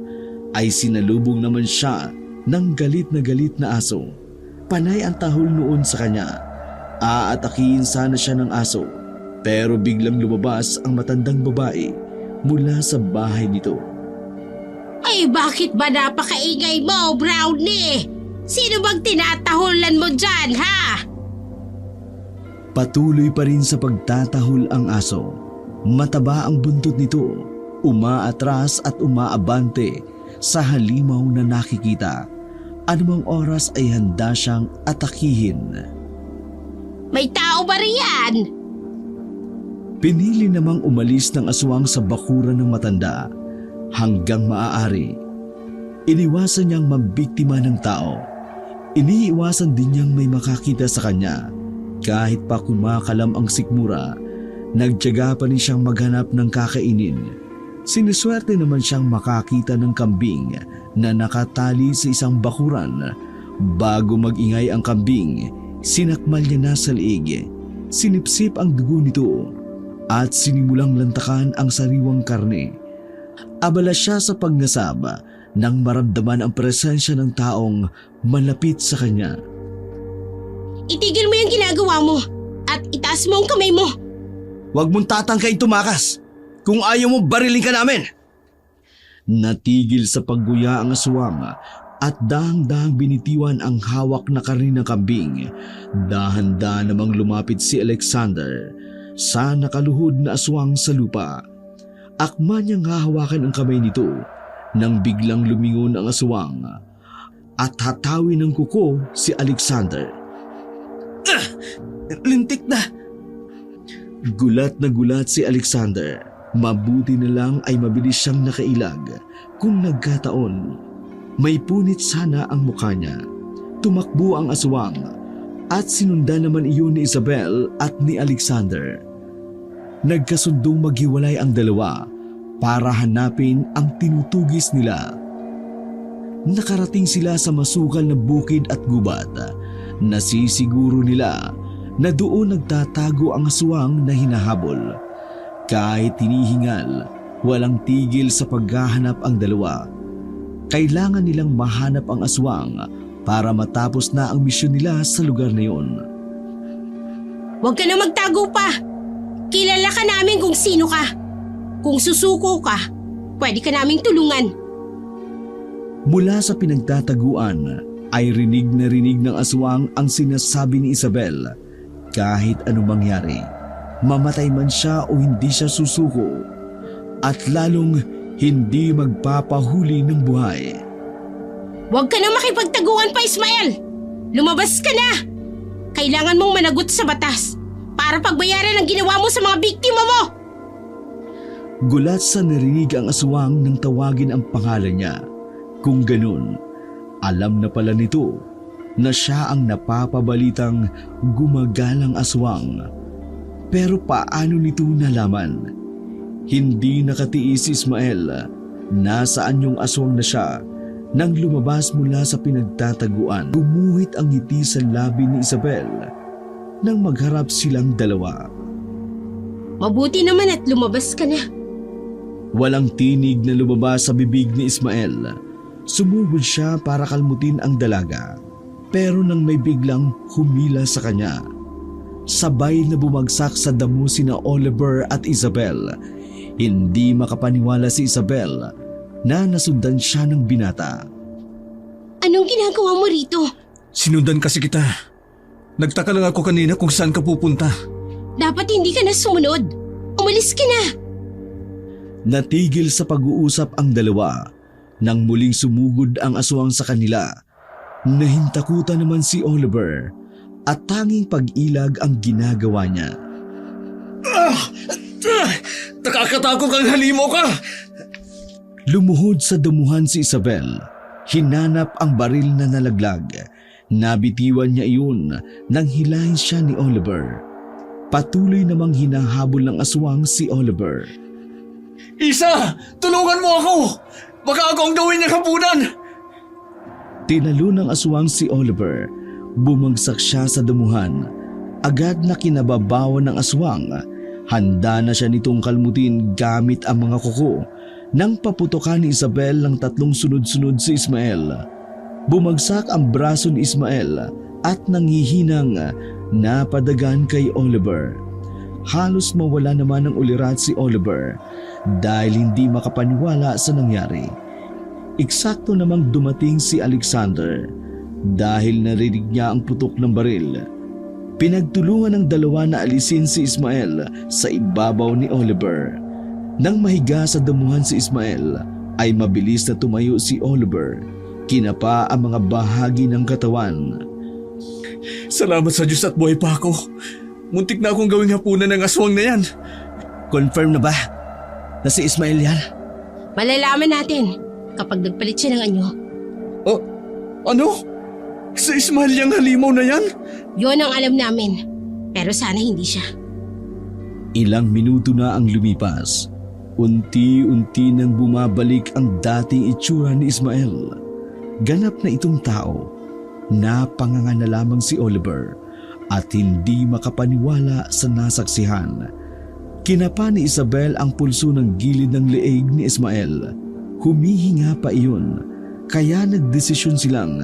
A: ay sinalubong naman siya ng galit na aso. Panay ang tahol noon sa kanya. Aatakihin sana siya ng aso, pero biglang lumabas ang matandang babae mula sa bahay nito.
B: Ay, bakit ba napakaingay mo, Brownie? Sino bang tinatahulan mo dyan, ha?
A: Patuloy pa rin sa pagtatahol ang aso. Mataba ang buntot nito, umaatras at umaabante sa halimaw na nakikita. Anumang oras ay handa siyang atakihin.
B: May tao ba riyan?
A: Pinili namang umalis ng aswang sa bakuran ng matanda hanggang maaari. Iniwasan niyang mambiktima ng tao. Iniiwasan din niyang may makakita sa kanya. Kahit pa kumakalam ang sikmura, nagtiyaga pa rin siyang maghanap ng kakainin. Siniswerte naman siyang makakita ng kambing na nakatali sa isang bakuran. Bago mag-ingay ang kambing, sinakmal niya na sa liig. Sinipsip ang dugo nito at sinimulang lantakan ang sariwang karne. Abala siya sa pagngasab nang maramdaman ang presensya ng taong malapit sa kanya.
B: Itigil mo yung ginagawa mo at itaas mo ang kamay mo.
A: Huwag mong tatangkain tumakas. Kung ayaw mo, barilin ka namin. Natigil sa pagguya ang aswang at dahang-dahang binitiwan ang hawak na karne ng kambing. Dahan-dahan namang lumapit si Alexander sa nakaluhod na aswang sa lupa. Akma niyang hahawakan ang kamay nito nang biglang lumingon ang aswang at hatawin ng kuko si Alexander. Lintik na! Gulat na gulat si Alexander. Mabuti na lang ay mabilis siyang nakailag kung nagkataon. May punit sana ang mukha niya. Tumakbo ang aswang at sinundan naman iyon ni Isabel at ni Alexander. Nagkasundong maghiwalay ang dalawa para hanapin ang tinutugis nila. Nakarating sila sa masukal na bukid at gubat. Nasisiguro nila na doon nagtatago ang aswang na hinahabol. Kahit tinihingal, walang tigil sa paghahanap ang dalawa. Kailangan nilang mahanap ang aswang para matapos na ang misyon nila sa lugar na yun.
B: Huwag ka na magtago pa. Kilala ka namin kung sino ka. Kung susuko ka, pwede ka naming tulungan.
A: Mula sa pinagtataguan ay rinig na rinig ng aswang ang sinasabi ni Isabel. Kahit anong mangyari, mamatay man siya o hindi siya susuko, at lalong hindi magpapahuli ng buhay.
B: Huwag ka na makipagtaguan pa, Ismael! Lumabas ka na! Kailangan mong managot sa batas para pagbayaran ang ginawa mo sa mga biktima mo!
A: Gulat sa narinig ang aswang nang tawagin ang pangalan niya. Kung ganun, alam na pala nito na siya ang napapabalitang gumagalang aswang. Pero paano nito nalaman? Hindi nakatiis si Ismael. Nasaan yung aswang na siya nang lumabas mula sa pinagtataguan? Gumuhit ang ngiti sa labi ni Isabel nang magharap silang dalawa.
B: Mabuti naman at lumabas ka na.
A: Walang tinig na lumabas sa bibig ni Ismael. Sumugod siya para kalmutin ang dalaga. Pero nang may biglang humila sa kanya, sabay na bumagsak sa damo sina Oliver at Isabel. Hindi makapaniwala si Isabel na nasundan siya ng binata.
B: Anong ginagawa mo rito?
D: Sinundan kasi kita. Nagtaka lang ako kanina kung saan ka pupunta.
B: Dapat hindi ka na sumunod. Umalis ka na.
A: Natigil sa pag-uusap ang dalawa nang muling sumugod ang aswang sa kanila. Nahintakutan naman si Oliver at tanging pag-ilag ang ginagawa niya.
D: Nakakatakot kang halimaw ka!
A: Lumuhod sa damuhan si Isabel. Hinanap ang baril na nalaglag. Nabitiwan niya iyon nang hilahin siya ni Oliver. Patuloy namang hinahabol ng aswang si Oliver.
D: Isa! Tulungan mo ako! Baka ako ang gawin niya kapunan!
A: Tinalo ng aswang si Oliver. Bumagsak siya sa damuhan. Agad na kinababawan ng aswang. Handa na siya nitong kalmutin gamit ang mga kuko nang paputokan ni Isabel ng 3 sunod-sunod si Ismael. Bumagsak ang braso ni Ismael at nanghihinang napadagan kay Oliver. Halos mawala naman ng ulirat si Oliver dahil hindi makapaniwala sa nangyari. Eksakto namang dumating si Alexander dahil narinig niya ang putok ng baril. Pinagtulungan ng dalawa na alisin si Ismael sa ibabaw ni Oliver. Nang mahiga sa damuhan si Ismael, ay mabilis na tumayo si Oliver. Kinapa ang mga bahagi ng katawan.
D: Salamat sa Diyos at buhay pa ako. Muntik na akong gawing hapunan ng aswang na yan.
A: Confirm na ba na si Ismael yan?
B: Malalaman natin kapag nagpalit siya ng anyo.
D: Oh, ano? Si Ismael yung halimaw na yan?
B: Yon ang alam namin. Pero sana hindi siya.
A: Ilang minuto na ang lumipas. Unti-unti nang bumabalik ang dating itsura ni Ismael. Ganap na itong tao. Napanganga na lamang si Oliver at hindi makapaniwala sa nasaksihan. Kinapa ni Isabel ang pulso ng gilid ng leeg ni Ismael. Humihinga pa iyon, kaya nagdesisyon silang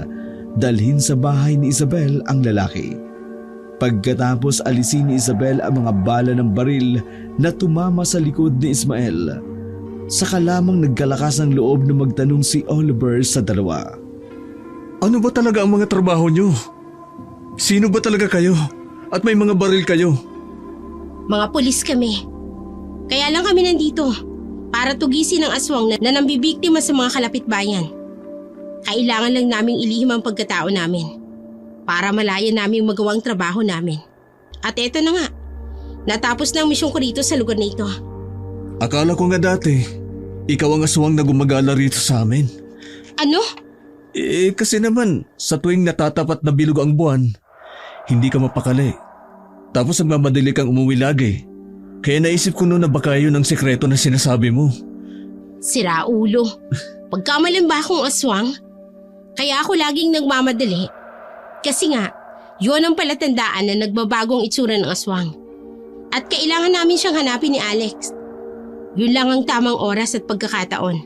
A: dalhin sa bahay ni Isabel ang lalaki. Pagkatapos alisin ni Isabel ang mga bala ng baril na tumama sa likod ni Ismael, saka lamang nagkalakas ng loob na magtanong si Oliver sa dalawa.
D: Ano ba talaga ang mga trabaho niyo? Sino ba talaga kayo? At may mga baril kayo?
B: Mga pulis kami. Kaya lang kami nandito. para tugisin ang aswang na nambibiktima sa mga kalapit bayan. Kailangan lang naming ilihim ang pagkatao namin para malaya naming magawang trabaho namin. At eto na nga, natapos na ang misyon ko rito sa lugar na ito.
D: Akala ko nga dati, ikaw ang aswang na gumagala rito sa amin.
B: Ano?
D: Kasi naman, sa tuwing natatapat na bilog ang buwan, hindi ka mapakali. Tapos nagmamadali kang umuwi lagi. Kaya naisip ko noon na baka yun ang sekreto na sinasabi mo.
B: Sira ulo. Pagkamalan ba akong aswang? Kaya ako laging nagmamadali. Kasi nga, yun ang palatandaan na nagbabagong itsura ng aswang. At kailangan namin siyang hanapin ni Alex. Yun lang ang tamang oras at pagkakataon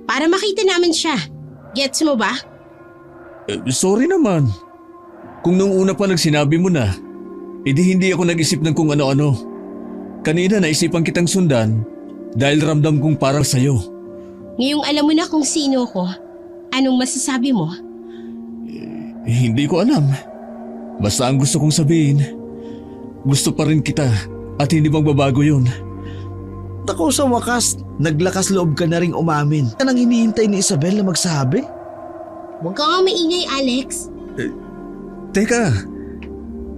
B: para makita namin siya. Gets mo ba?
D: Sorry naman. Kung nung una pa nagsinabi mo na, edi hindi ako nag-isip ng kung ano-ano. Kanina naisipan kitang sundan dahil ramdam kong parang sayo.
B: Ngayong alam mo na kung sino ko, anong masasabi mo?
D: Hindi ko alam. Basta ang gusto kong sabihin, gusto pa rin kita at hindi magbabago yun.
A: Tako sa wakas, naglakas loob ka na ring umamin. Yan ang hinihintay ni Isabel na magsabi.
B: Huwag ka nga maingay, Alex.
D: Teka,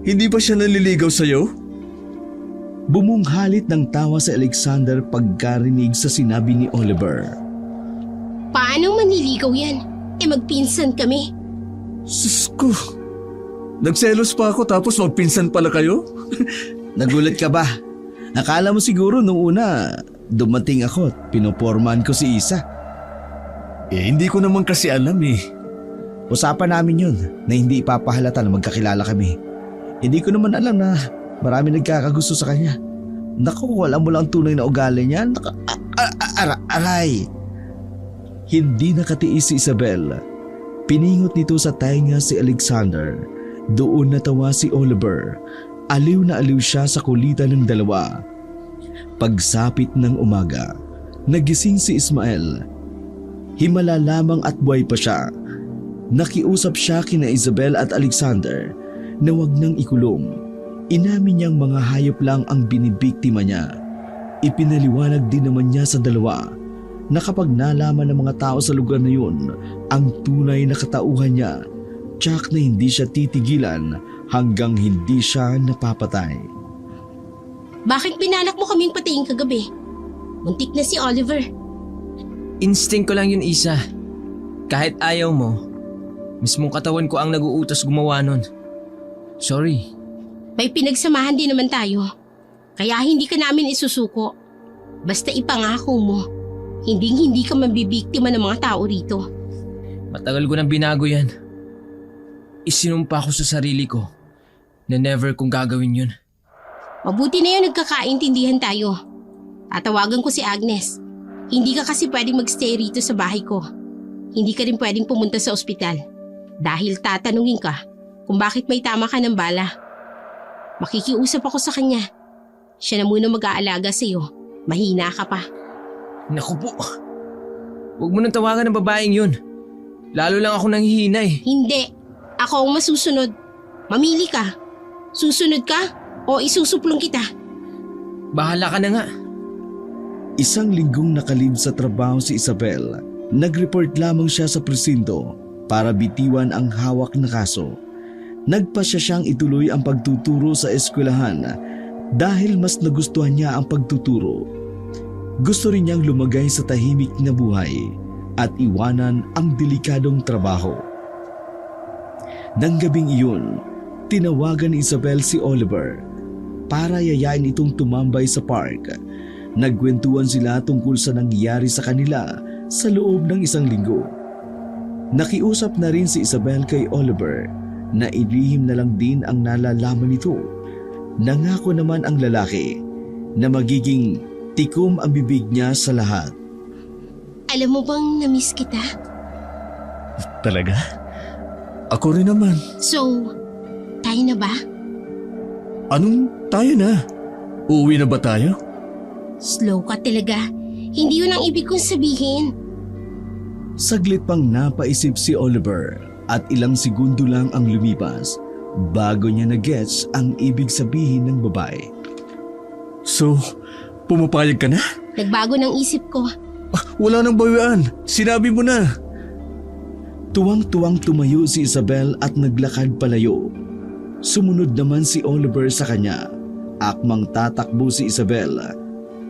D: hindi ba siya naliligaw sa'yo?
A: Bumunghalit ng tawa si Alexander pagkarinig sa sinabi ni Oliver.
B: Paano manliligaw yan? Magpinsan kami.
D: Sus ko, nagselos pa ako tapos magpinsan pala kayo?
A: Nagulat ka ba? Akala mo siguro nung una, dumating ako at pinopormahan ko si Isa.
D: Hindi ko naman kasi alam eh.
A: Usapan namin yun na hindi ipapahalata na magkakilala kami. Hindi ko naman alam na marami nagkakagusto sa kanya. Naku, alam mo lang ang tunay na ugali niya. Aray! Hindi nakatiis si Isabel. Piningot nito sa tainga si Alexander. Doon natawa si Oliver. Aliw na aliw siya sa kulitan ng dalawa. Pagsapit ng umaga, nagising si Ismael. Himala lamang at buhay pa siya. Nakiusap siya kina Isabel at Alexander na wag nang ikulong. Inamin niyang mga hayop lang ang binibiktima niya. Ipinaliwanag din naman niya sa dalawa na kapag nalaman ng mga tao sa lugar na yun ang tunay na katauhan niya, tiyak na hindi siya titigilan hanggang hindi siya napapatay.
B: Bakit binalak mo kaming patayin kagabi? Muntik na si Oliver.
F: Instinct ko lang yun, Isa. Kahit ayaw mo, mismong katawan ko ang naguutos gumawa nun. Sorry.
B: May pinagsamahan din naman tayo. Kaya hindi ka namin isusuko. Basta ipangako mo, hindi ka mabibiktima ng mga tao rito.
F: Matagal ko nang binago yan. Isinumpa ko sa sarili ko na never kong gagawin yun.
B: Mabuti na yun nagkakaintindihan tayo. Tatawagan ko si Agnes. Hindi ka kasi pwedeng magstay rito sa bahay ko. Hindi ka rin pwedeng pumunta sa ospital. Dahil tatanungin ka kung bakit may tama ka ng bala. Makikiusap ako sa kanya. Siya na muna mag-aalaga sa iyo. Mahina ka pa.
F: Naku po. Huwag mo nang tawagan ng babaeng yun. Lalo lang ako nanghihina eh.
B: Hindi. Ako ang masusunod. Mamili ka. Susunod ka o isusuplong kita.
F: Bahala ka na nga.
A: Isang linggong nakalib sa trabaho si Isabel. Nag-report lamang siya sa presinto para bitiwan ang hawak na kaso. Nagpasya siyang ituloy ang pagtuturo sa eskwelahan dahil mas nagustuhan niya ang pagtuturo. Gusto rin niyang lumagay sa tahimik na buhay at iwanan ang delikadong trabaho. Nang gabing iyon, tinawagan ni Isabel si Oliver para yayain itong tumambay sa park. Nagkwentuhan sila tungkol sa nangyari sa kanila sa loob ng isang linggo. Nakiusap na rin si Isabel kay Oliver na ilihim na lang din ang nalalaman nito. Nangako naman ang lalaki na magiging tikom ang bibig niya sa lahat.
B: Alam mo bang na-miss kita?
D: Talaga? Ako rin naman.
B: So, tayo na ba?
D: Anong tayo na? Uuwi na ba tayo?
B: Slow ka talaga. Hindi yun ang ibig kong sabihin.
A: Saglit pang napaisip si Oliver at ilang segundo lang ang lumipas bago niya na-gets ang ibig sabihin ng babae.
D: So, pumapayag ka na?
B: Nagbago ng isip ko.
D: Wala nang bawian. Sinabi mo na.
A: Tuwang-tuwang tumayo si Isabel at naglakad palayo. Sumunod naman si Oliver sa kanya. Akmang tatakbo si Isabel,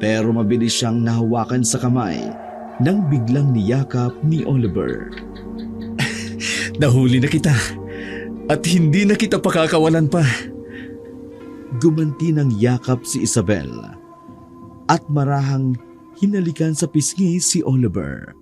A: pero mabilis siyang nahawakan sa kamay nang biglang niyakap ni Oliver.
D: Nahuli na kita. At hindi na kita pakakawalan pa.
A: Gumanti ng yakap si Isabel at marahang hinalikan sa pisngi si Oliver.